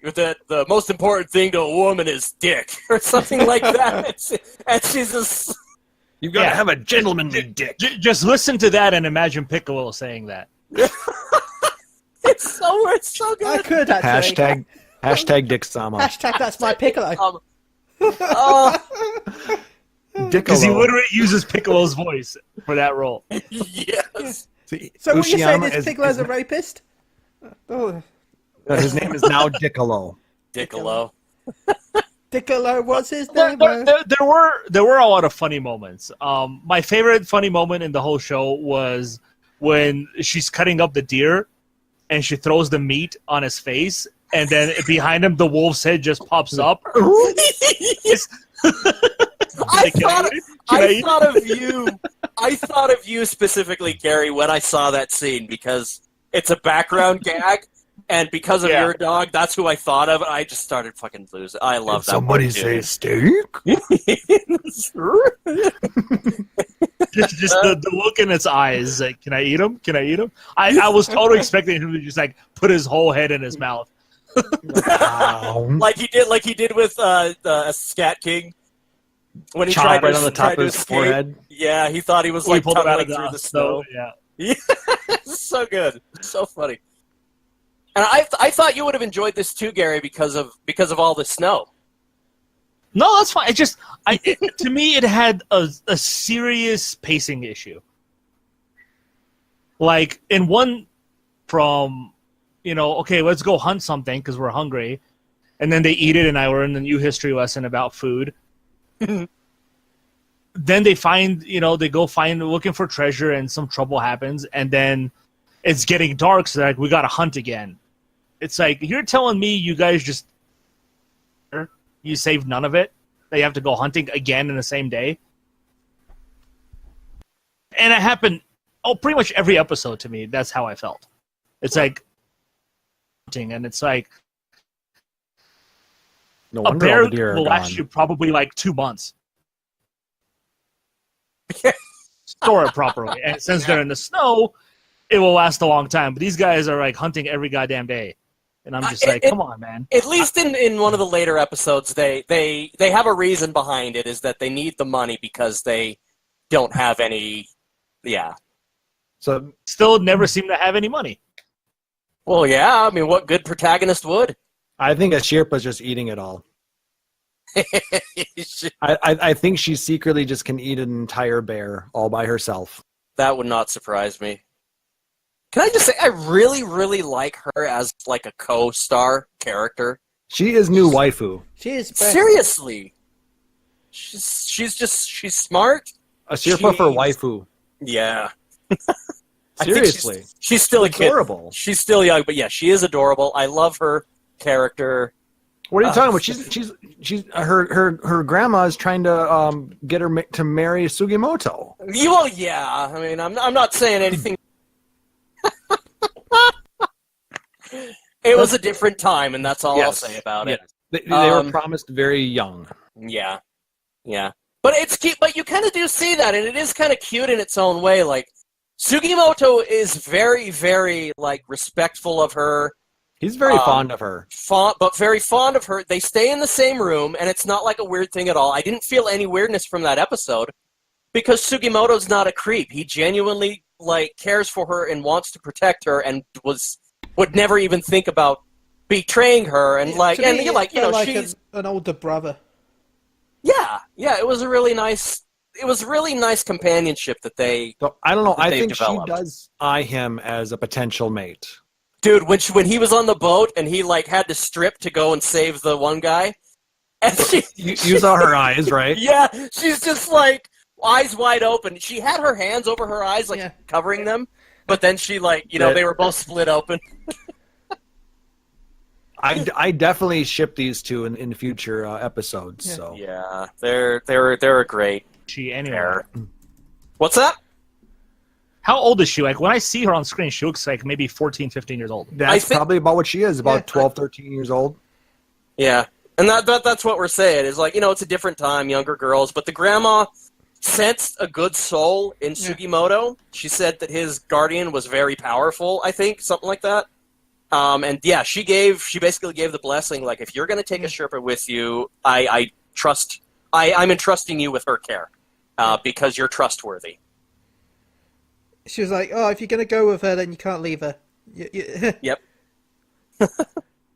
that the most important thing to a woman is dick, or something like that. And she's just... You've got to have a gentlemanly dick. Just listen to that and imagine Piccolo saying that. It's so good. I could actually. Hashtag Dick Sama. Hashtag that's my Piccolo. Because he literally uses Piccolo's voice for that role. Yes. So what you're saying Ushiyama is Piccolo's a rapist? Oh, his name is now Diccolo. Diccolo. Piccolo was his There name? were a lot of funny moments. My favorite funny moment in the whole show was when she's cutting up the deer and she throws the meat on his face, and then behind him the wolf's head just pops up. I thought of you specifically, Garri, when I saw that scene, because it's a background gag, and because of your dog, that's who I thought of. I just started fucking losing. I love that. Somebody say steak? just the look in its eyes, like, can I eat him? Can I eat him? I was totally expecting him to just like put his whole head in his mouth. Wow. like he did with Scat King when he tried right to, on the top tried to of his escape. forehead. Yeah, he thought he was He like pulled him out tunneling of through the snow. Yeah. So good, so funny. And I thought you would have enjoyed this too, Garri, because of all the snow. No, that's fine. To me, it had a serious pacing issue. Like in one from, okay, let's go hunt something because we're hungry, and then they eat it, and I learned a new history lesson about food. Then they find, they go looking for treasure, and some trouble happens, and then it's getting dark, so they're like, we got to hunt again. It's like, you're telling me you guys you saved none of it? That you have to go hunting again in the same day? And it happened, pretty much every episode to me. That's how I felt. It's like hunting, and it's like No a wonder bear all the deer are will gone. last you probably like 2 months. Store it properly. And since they're in the snow, it will last a long time. But these guys are like hunting every goddamn day. And I'm just come on, man. At least in one of the later episodes, they have a reason behind it, is that they need the money because they don't have any. Yeah. So Still never seem to have any money. Well, yeah. I mean, what good protagonist would? I think Ashirpa's just eating it all. I think she secretly just can eat an entire bear all by herself. That would not surprise me. Can I just say, I really, really like her as like a co-star character. She is new waifu. She is best. Seriously, she's smart. Ashirpa for waifu. Yeah. Seriously. She's still a kid. Adorable. She's still young, but yeah, she is adorable. I love her character. What are you talking about? She's her grandma is trying to get her to marry Sugimoto. Well, yeah. I mean, I'm not saying anything. It was a different time, and that's all I'll say about it. They were promised very young. Yeah, yeah. But it's cute. But you kind of do see that, and it is kind of cute in its own way. Like, Sugimoto is very, very like respectful of her. He's very fond of her. But very fond of her. They stay in the same room, and it's not like a weird thing at all. I didn't feel any weirdness from that episode because Sugimoto's not a creep. He genuinely like cares for her and wants to protect her, and would never even think about betraying her. And like, To and me, you're like, it felt like she's an older brother. yeah. It was a really nice. It was really nice companionship that they. So, I don't know. I think developed. she does eye him as a potential mate. Dude, when he was on the boat and he like had to strip to go and save the one guy, and You saw her eyes, right? yeah, she's just like eyes wide open. She had her hands over her eyes, like covering them, but then she like they were both split open. I definitely ship these two in future episodes. Yeah. So Yeah, they're a great She anyway. pair. What's that? How old is she? Like, when I see her on screen, she looks like maybe 14, 15 years old. that's probably about what she is, about Yeah. 12, 13 years old. Yeah, and that's what we're saying is like, it's a different time, younger girls, but the grandma sensed a good soul in Sugimoto. She said that his guardian was very powerful, I think, something like that. And yeah, she basically gave the blessing, like, if you're going to take a Sherpa with you, I'm entrusting you with her care, because you're trustworthy. She was like, "Oh, if you're gonna go with her, then you can't leave her." Yep.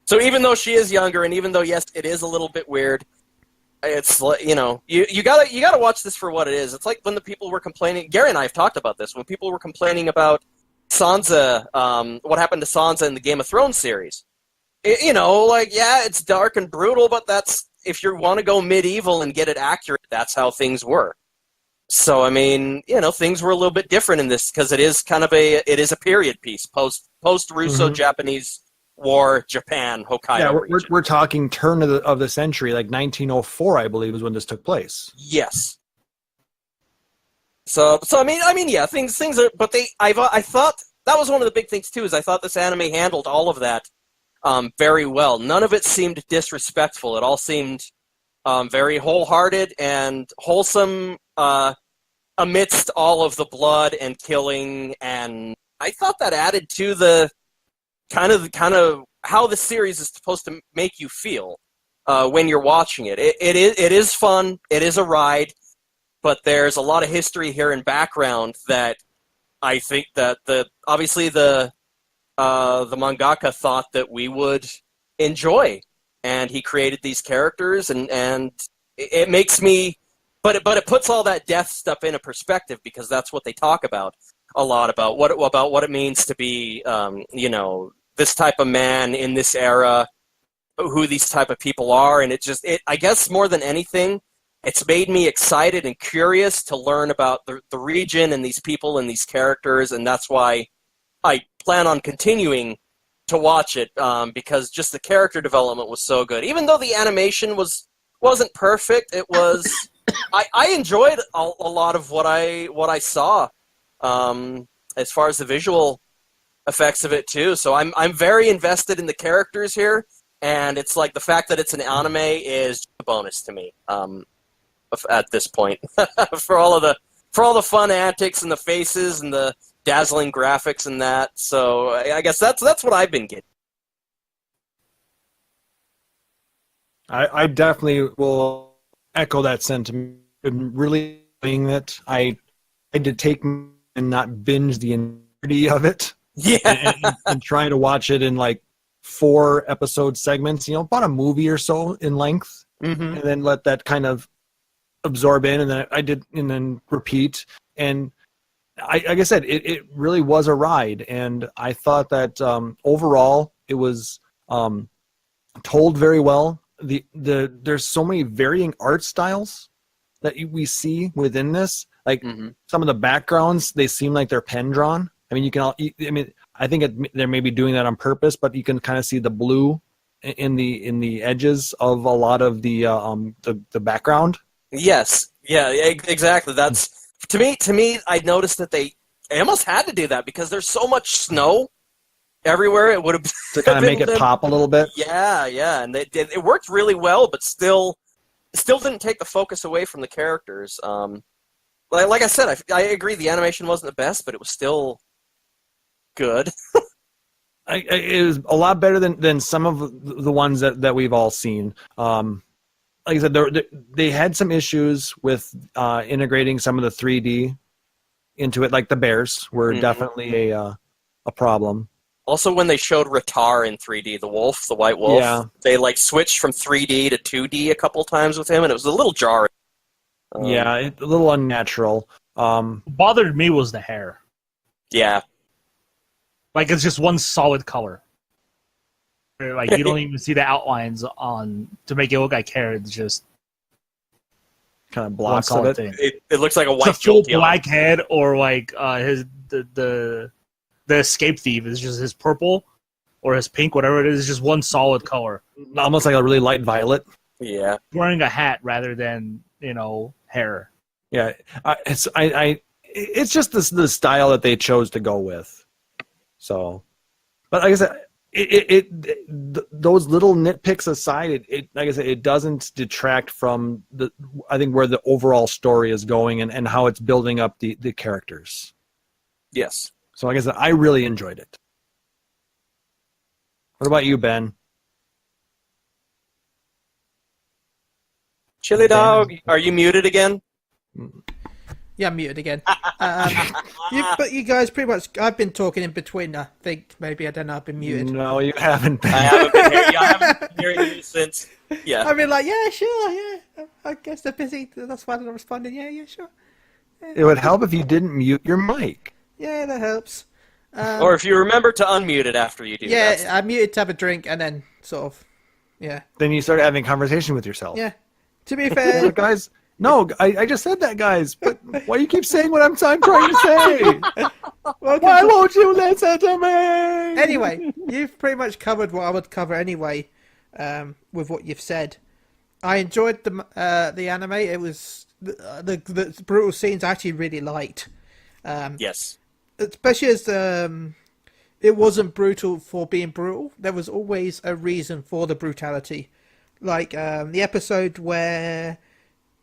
So even though she is younger, and even though, yes, it is a little bit weird, it's like, you gotta watch this for what it is. It's like when the people were complaining. Garri and I have talked about this when people were complaining about Sansa, what happened to Sansa in the Game of Thrones series. It's dark and brutal, but that's, if you want to go medieval and get it accurate, that's how things were. So, I mean, things were a little bit different in this, because it is a period piece, post-Russo-Japanese War, Japan, Hokkaido. Yeah, we're talking turn of the century, like 1904, I believe, is when this took place. Yes. So I mean, yeah, things are, but I thought that was one of the big things too. Is I thought this anime handled all of that very well. None of it seemed disrespectful. It all seemed very wholehearted and wholesome amidst all of the blood and killing. And I thought that added to the kind of how the series is supposed to make you feel when you're watching it. It is fun. It is a ride. But there's a lot of history here in background that I think that obviously the mangaka thought that we would enjoy, and he created these characters, and it makes me, but it puts all that death stuff in a perspective, because that's what they talk about a lot, about what it means to be this type of man in this era, who these type of people are, and I guess more than anything, it's made me excited and curious to learn about the region and these people and these characters, and that's why I plan on continuing to watch it, because just the character development was so good. Even though the animation wasn't perfect, it was I enjoyed a lot of what I saw, as far as the visual effects of it too. So I'm very invested in the characters here, and it's like the fact that it's an anime is a bonus to me. At this point, for all the fun antics and the faces and the dazzling graphics and that. So I guess that's what I've been getting. I definitely will echo that sentiment. Really doing that, I had to take and not binge the entirety of it. Yeah, and try to watch it in like 4 episode segments. About a movie or so in length, and then let that kind of absorb in, and then I did, and then repeat. And like I said, it really was a ride, and I thought that overall it was told very well. There's so many varying art styles that we see within this. Like some of the backgrounds, they seem like they're pen drawn. I mean, I think they're maybe doing that on purpose, but you can kind of see the blue in the edges of a lot of the background. Yes. Yeah, exactly. That's to me I noticed that they almost had to do that, because there's so much snow everywhere. It would have to kind of make it pop a little bit. Yeah, and it worked really well, but still didn't take the focus away from the characters. Like I said, I agree the animation wasn't the best, but it was still good. It was a lot better than some of the ones that we've all seen. Like I said, they had some issues with integrating some of the 3D into it, like the bears were definitely a problem. Also, when they showed Ratar in 3D, the white wolf, they switched from 3D to 2D a couple times with him, and it was a little jarring. A little unnatural. What bothered me was the hair. Yeah. Like, it's just one solid color. Like, you don't even see the outlines to make it look like hair. It's just kind of blocks of it. It looks like a white full black head, or like the escape thief is just his purple or his pink, whatever it is just one solid color. Almost like a really light violet. Yeah. Wearing a hat rather than hair. Yeah, it's just the style that they chose to go with. So, but like I said, those little nitpicks aside, like I said, it doesn't detract from I think where the overall story is going and how it's building up the characters. Yes. So like I said, I really enjoyed it. What about you, Ben? Chille dog, are you muted again? Yeah, I'm muted again. But you guys pretty much, I've been talking in between. I think maybe, I don't know, I've been muted. No, you haven't been. I haven't been hearing you since. Yeah. I've been like, yeah, sure, yeah. I guess they're busy. That's why they're not responding. Yeah, sure. It would help if you didn't mute your mic. Yeah, that helps. Or if you remember to unmute it after you do. Yeah, I muted to have a drink and then sort of, yeah. Then you start having conversation with yourself. Yeah. To be fair, guys. No, I just said that, guys. But why do you keep saying what I'm trying to say? Why won't you listen to me? Anyway, you've pretty much covered what I would cover anyway, with what you've said. I enjoyed the anime. It was the brutal scenes I actually really liked. Yes. Especially as it wasn't brutal for being brutal. There was always a reason for the brutality. Like the episode where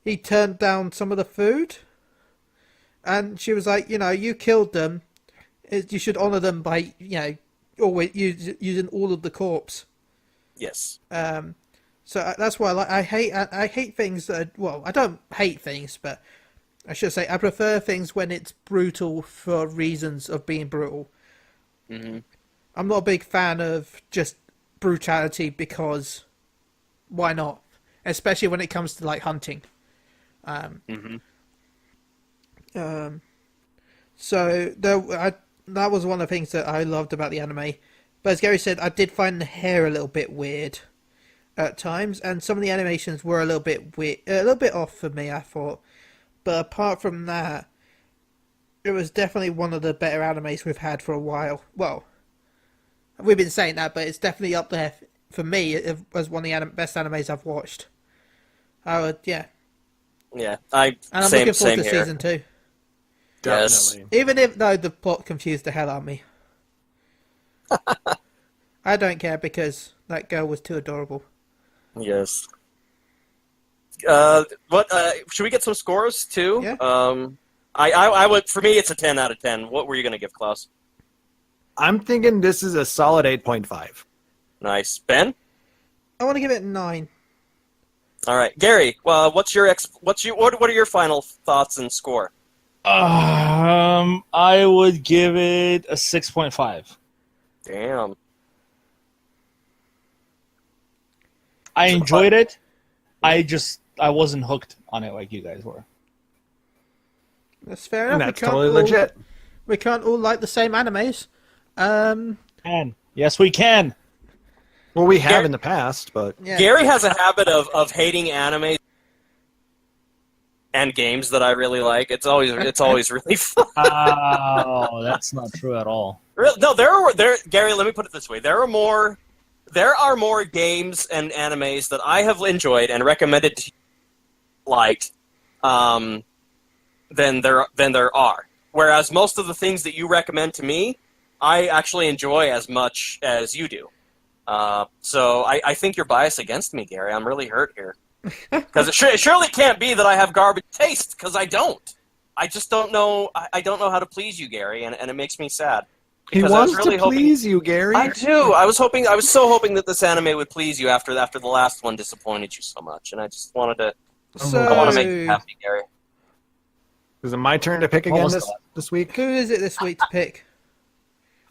he turned down some of the food, and she was like, you killed them. You should honor them by, always using all of the corpse. Yes. So that's why I hate things that I don't hate things, but I should say I prefer things when it's brutal for reasons of being brutal. Mm-hmm. I'm not a big fan of just brutality because why not? Especially when it comes to like hunting. So that was one of the things that I loved about the anime. But as Gary said, I did find the hair a little bit weird at times, and some of the animations were a little bit weird, a little bit off for me, I thought. But apart from that, it was definitely one of the better animes we've had for a while. Well, we've been saying that, but it's definitely up there for me as one of the best animes I've watched. Yeah. Yeah, and I'm looking forward to here. season 2. Yes. Even if the plot confused the hell out of me. I don't care because that girl was too adorable. Yes. Should we get some scores too? Yeah. I would. For me, it's a 10 out of 10. What were you going to give, Klauss? I'm thinking this is a solid 8.5. Nice, Ben. I want to give it 9. All right, Garri. What are your final thoughts and score? I would give it a 6.5. Damn. I enjoyed it. I wasn't hooked on it like you guys were. That's fair enough. And that's totally legit. We can't all like the same animes. Yes, we can. Well, we have in the past, but Yeah. Garri has a habit of hating anime and games that I really like. It's always really fun. Oh, that's not true at all. No, Garri, let me put it this way: there are more games and animes that I have enjoyed and recommended to you, liked, than there are. Whereas most of the things that you recommend to me, I actually enjoy as much as you do. So I think you're biased against me, Garri. I'm really hurt here. Because it surely can't be that I have garbage taste, because I don't. I just don't know. I don't know how to please you, Garri, and it makes me sad. he wants to please you, Garri. I do. I was so hoping that this anime would please you after the last one disappointed you so much, and I just wanted to. I want to make you happy, Garri. Is it my turn to pick again this week? Who is it this week to pick?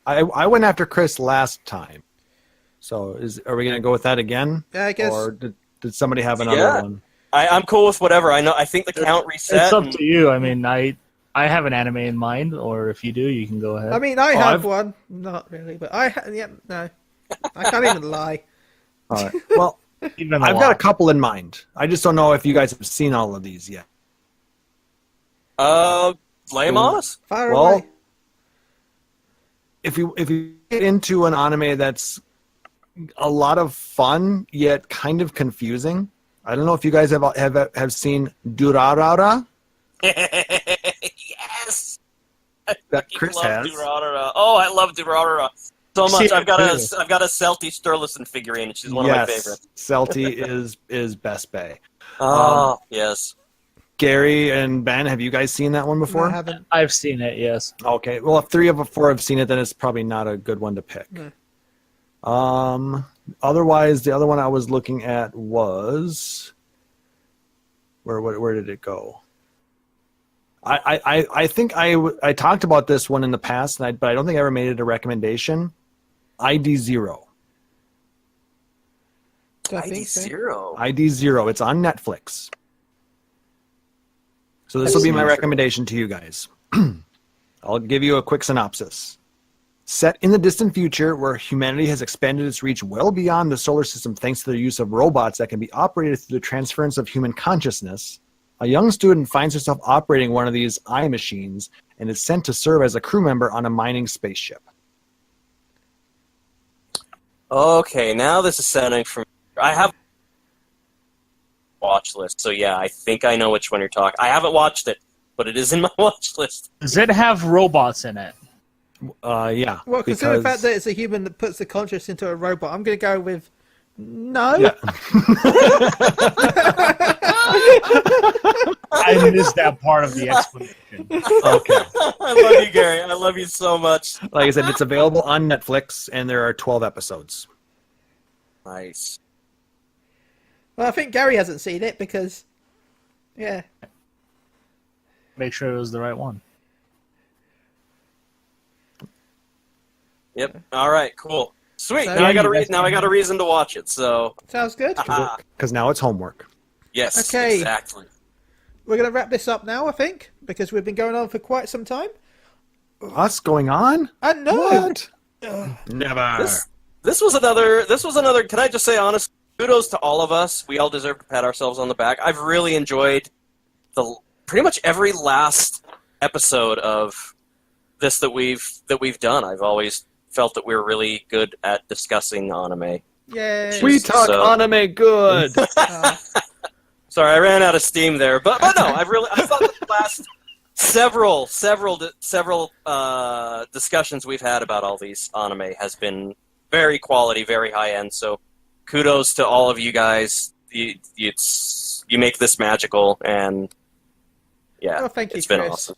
I went after Chris last time. So are we going to go with that again? Yeah, I guess. Or did somebody have another one? I'm cool with whatever. I think the count reset. It's up to you. I mean, I have an anime in mind, or if you do, you can go ahead. I mean, I have one. Not really, but no. I can't even lie. All right. Well, I've got a couple in mind. I just don't know if you guys have seen all of these yet. Lay them on us. Fire away. If you get into an anime that's a lot of fun, yet kind of confusing. I don't know if you guys have seen Durarara. Yes. That Chris love has. Durarara. Oh, I love Durarara so much. I've got a Celty Sturluson figurine, and she's one of my favorites. Celty is best bay. Oh, yes. Gary and Ben, have you guys seen that one before? I haven't. I've seen it, yes. Okay, well, if 3 of the 4 have seen it, then it's probably not a good one to pick. No. Otherwise, the other one I was looking at was where did it go? I think I talked about this one in the past, but I don't think I ever made it a recommendation. ID Zero. I ID think so. Zero. ID Zero. It's on Netflix. So this will be my recommendation to you guys. I'll give you a quick synopsis. Set in the distant future where humanity has expanded its reach well beyond the solar system thanks to the use of robots that can be operated through the transference of human consciousness, a young student finds herself operating one of these eye machines and is sent to serve as a crew member on a mining spaceship. Okay, now this is sounding familiar. I have a watch list, so yeah, I think I know which one you're talking. I haven't watched it, but it is in my watch list. Does it have robots in it? Yeah. Well, considering the fact that it's a human that puts the conscious into a robot, I'm going to go with no. Yeah. I missed that part of the explanation. Okay. I love you, Gary. I love you so much. Like I said, it's available on Netflix, and there are 12 episodes. Nice. Well, I think Gary hasn't seen it because, yeah. Make sure it was the right one. Yep. All right. Cool. Sweet. So- Now I got a reason to watch it. So Sounds good. Because now it's homework. yes. Okay. Exactly. We're going to wrap this up now, I think, because we've been going on for quite some time. What's going on? I know. What? Never. This was another. Can I just say honestly, kudos to all of us. We all deserve to pat ourselves on the back. I've really enjoyed pretty much every last episode of this that we've done. I've always felt that we're really good at discussing anime. Yay. We talk anime good. Sorry, I ran out of steam there, but no, I thought the last several discussions we've had about all these anime has been very quality, very high end. So kudos to all of you guys. You make this magical, and yeah, Oh, thank you, it's been Chris. awesome.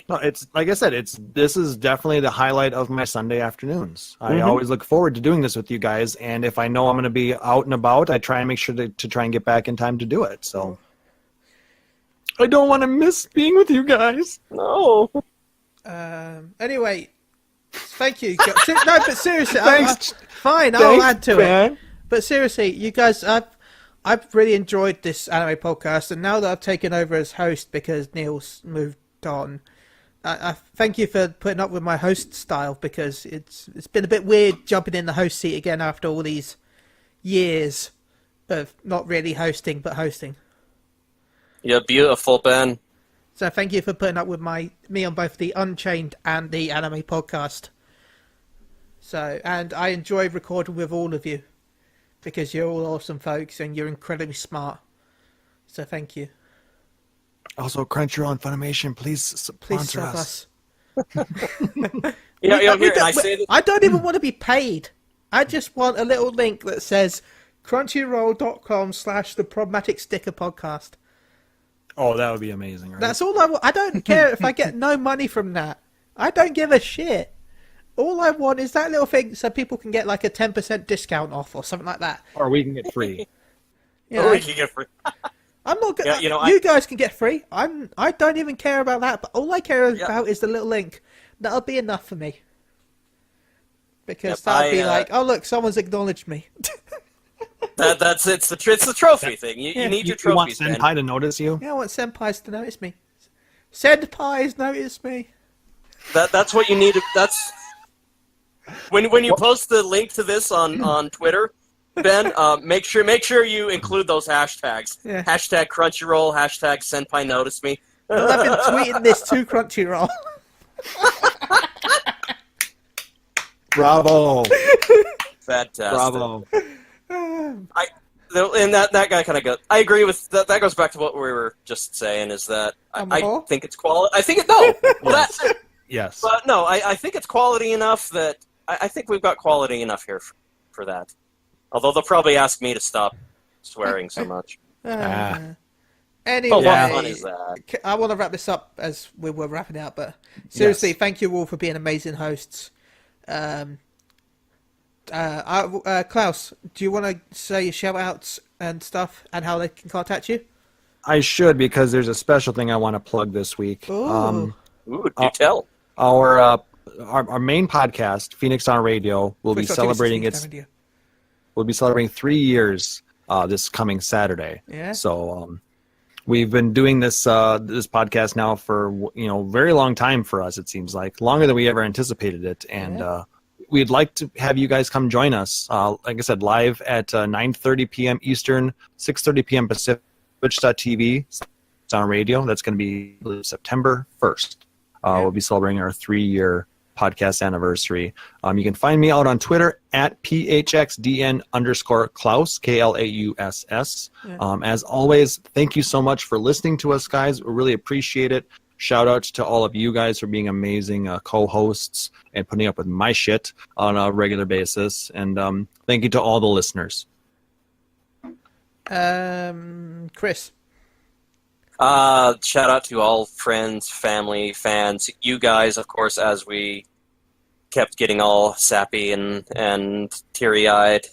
No, it's like I said, this is definitely the highlight of my Sunday afternoons. I always look forward to doing this with you guys, and if I know I'm going to be out and about, I try and make sure to try and get back in time to do it. So I don't want to miss being with you guys. No. Anyway, thank you. No, but seriously, Thanks. fine, I'll add to man. it. But seriously, you guys, I've really enjoyed this anime podcast, and now that I've taken over as host because Neil's moved on, I thank you for putting up with my host style, because it's been a bit weird jumping in the host seat again after all these years of not really hosting but hosting. You're beautiful, Ben. So thank you for putting up with me on both the Unchained and the anime podcast. So, and I enjoy recording with all of you, because you're all awesome folks and you're incredibly smart. So thank you. Also, Crunchyroll and Funimation, please Please sponsor sub us. us. I don't even want to be paid. I just want a little link that says crunchyroll.com/the problamtic sticker podcast. Oh, that would be amazing, right? That's all I want. I don't care if I get no money from that. I don't give a shit. All I want is that little thing so people can get like a 10% discount off or something like that. Or we can get free. You know, we can get free. I'm not gonna. Yeah, you guys can get free. I don't even care about that. But all I care about is the little link. That'll be enough for me. Because that'll be like, oh look, someone's acknowledged me. That's it's the trophy thing. You need your You want trophies, man. Senpai to notice you? Yeah, I want senpais to notice me. Senpais notice me. That's what you need. That's when you post the link to this on Twitter, Ben. Make sure you include those hashtags. Yeah. Hashtag Crunchyroll. Hashtag Senpai Notice Me. Well, I've been tweeting this to Crunchyroll. Bravo. Fantastic. Bravo. And that guy kind of goes. I agree with that. That goes back to what we were just saying. Is that I think it's quality. I think it no. Well, that's it. Yes. But no, I think it's quality enough that I think we've got quality enough here for that. Although they'll probably ask me to stop swearing so much. Anyway, But what fun is that? I want to wrap this up as we were wrapping out, but seriously, thank you all for being amazing hosts. Klauss, do you want to say your shout-outs and stuff and how they can contact you? I should, because there's a special thing I want to plug this week. Ooh. Ooh, do tell. Our main podcast, Phoenix on Radio, will be celebrating 3 years this coming Saturday. Yeah. So we've been doing this this podcast now for very long time for us. It seems like longer than we ever anticipated it, and we'd like to have you guys come join us. Like I said, live at 9:30 p.m. Eastern, 6:30 p.m. Pacific, Twitch.tv. It's on radio. That's going to be September 1st. We'll be celebrating our 3-year podcast anniversary. You can find me out on Twitter at phxdn_Klauss, Klauss. As always, thank you so much for listening to us, guys. We really appreciate it. Shout out to all of you guys for being amazing co-hosts and putting up with my shit on a regular basis. And thank you to all the listeners. Chris. Shout out to all friends, family, fans, you guys, of course, as we kept getting all sappy and teary-eyed,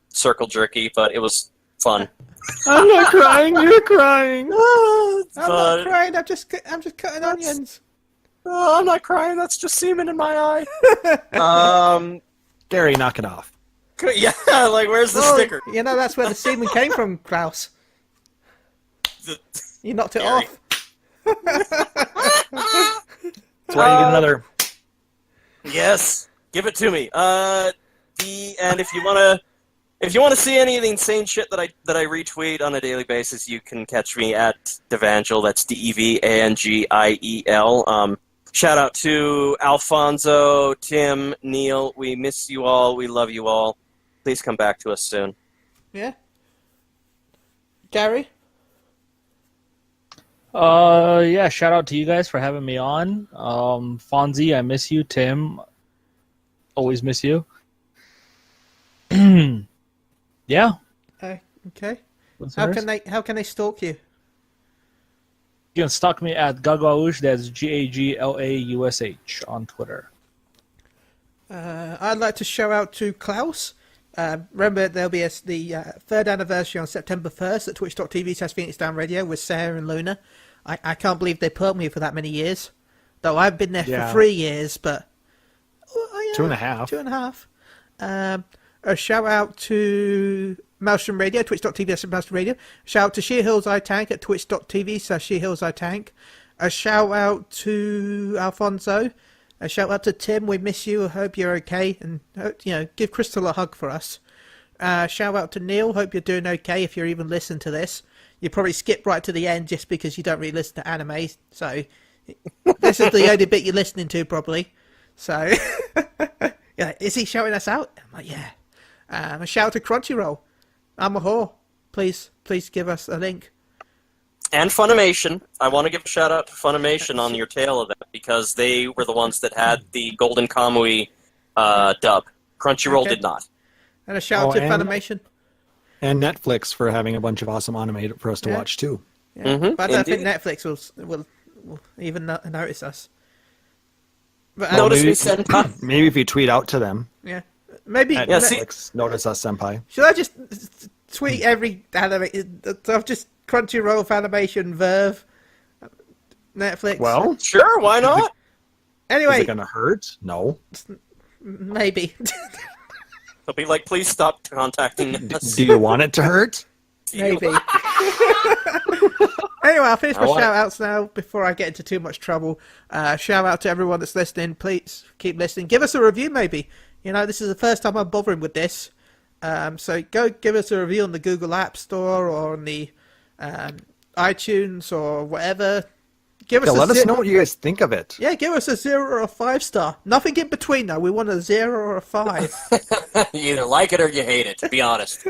circle jerky, but it was fun. I'm not crying. You're crying. I'm not crying. I'm just cutting onions. I'm not crying. That's just semen in my eye. Garri, knock it off. Yeah, like where's the sticker? That's where the semen came from, Klauss. You knocked it off. That's why you get another. Yes, give it to me. And if you wanna see any of the insane shit that I retweet on a daily basis, you can catch me at Devangel. That's DEVANGIEL. Shout out to Alfonso, Tim, Neil. We miss you all. We love you all. Please come back to us soon. Yeah. Garri? Shout out to you guys for having me on. Fonzie, I miss you. Tim, always miss you. Yeah. Okay. How can they stalk you? You can stalk me at Gagaush, that's GAGLAUSH on Twitter. I'd like to shout out to Klauss. Remember, there'll be the third anniversary on September 1st at twitch.tv/Phoenix Down Radio with Sarah and Luna. I can't believe they put me for that many years. Though I've been there for 3 years, but... 2.5. 2.5. A shout out to Maelstrom Radio, twitch.tv/Maelstrom Radio. Shout out to Sheerhills iTank at twitch.tv/Sheerhills iTank. A shout out to Alfonso. A shout out to Tim. We miss you. I hope you're okay. And give Crystal a hug for us. Shout out to Neil. Hope you're doing okay. If you're even listening to this, you probably skip right to the end just because you don't really listen to anime. So this is the only bit you're listening to, probably. So is he shouting us out? I'm like, yeah. A shout out to Crunchyroll. I'm a whore. Please give us a link. And Funimation. I want to give a shout out to Funimation on your tail of that because they were the ones that had the Golden Kamui dub. Crunchyroll did not. And a shout out to Funimation. And Netflix for having a bunch of awesome anime for us to watch too. Yeah. Mm-hmm. But I don't think Netflix will even notice us. But, notice me, senpai. Maybe if you tweet out to them. Yeah. Maybe Netflix, notice us, senpai. Should I just tweet every anime? I've just Crunchyroll, Funimation, Verve, Netflix. Well, sure, why not? Anyway, is it gonna hurt? No. Maybe. They'll be like, please stop contacting us. Do you want it to hurt? Maybe. Anyway, I'll finish my shout-outs now before I get into too much trouble. Shout-out to everyone that's listening. Please keep listening. Give us a review, maybe. This is the first time I'm bothering with this. So go give us a review on the Google App Store or on the iTunes or whatever. Give us Yeah, a let us know what you guys think of it. Yeah, give us a 0 or a 5 star. Nothing in between though. We want a 0 or a 5. You either like it or you hate it, to be honest.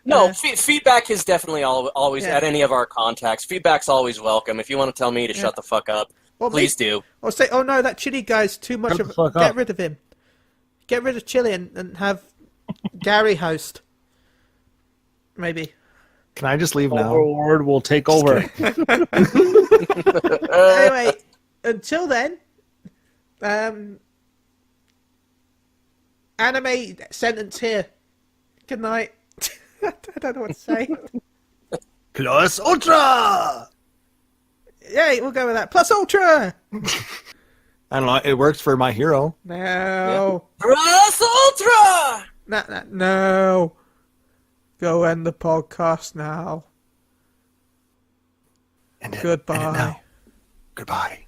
No, feedback is definitely always Yeah. at any of our contacts. Feedback's always welcome. If you want to tell me to shut the fuck up, Well, please do. Or say, oh no, that Chille guy's too much Shut of. the fuck Get up. rid of him. Get rid of Chille and have Garri host. Maybe. Can I just leave now? Overlord will take over. Anyway, until then, anime sentence here. Good night. I don't know what to say. Plus Ultra! Yay, we'll go with that. Plus Ultra! I don't know, it works for My Hero. No. Plus Ultra! No. Go end the podcast now. End it. Goodbye. End it now. Goodbye.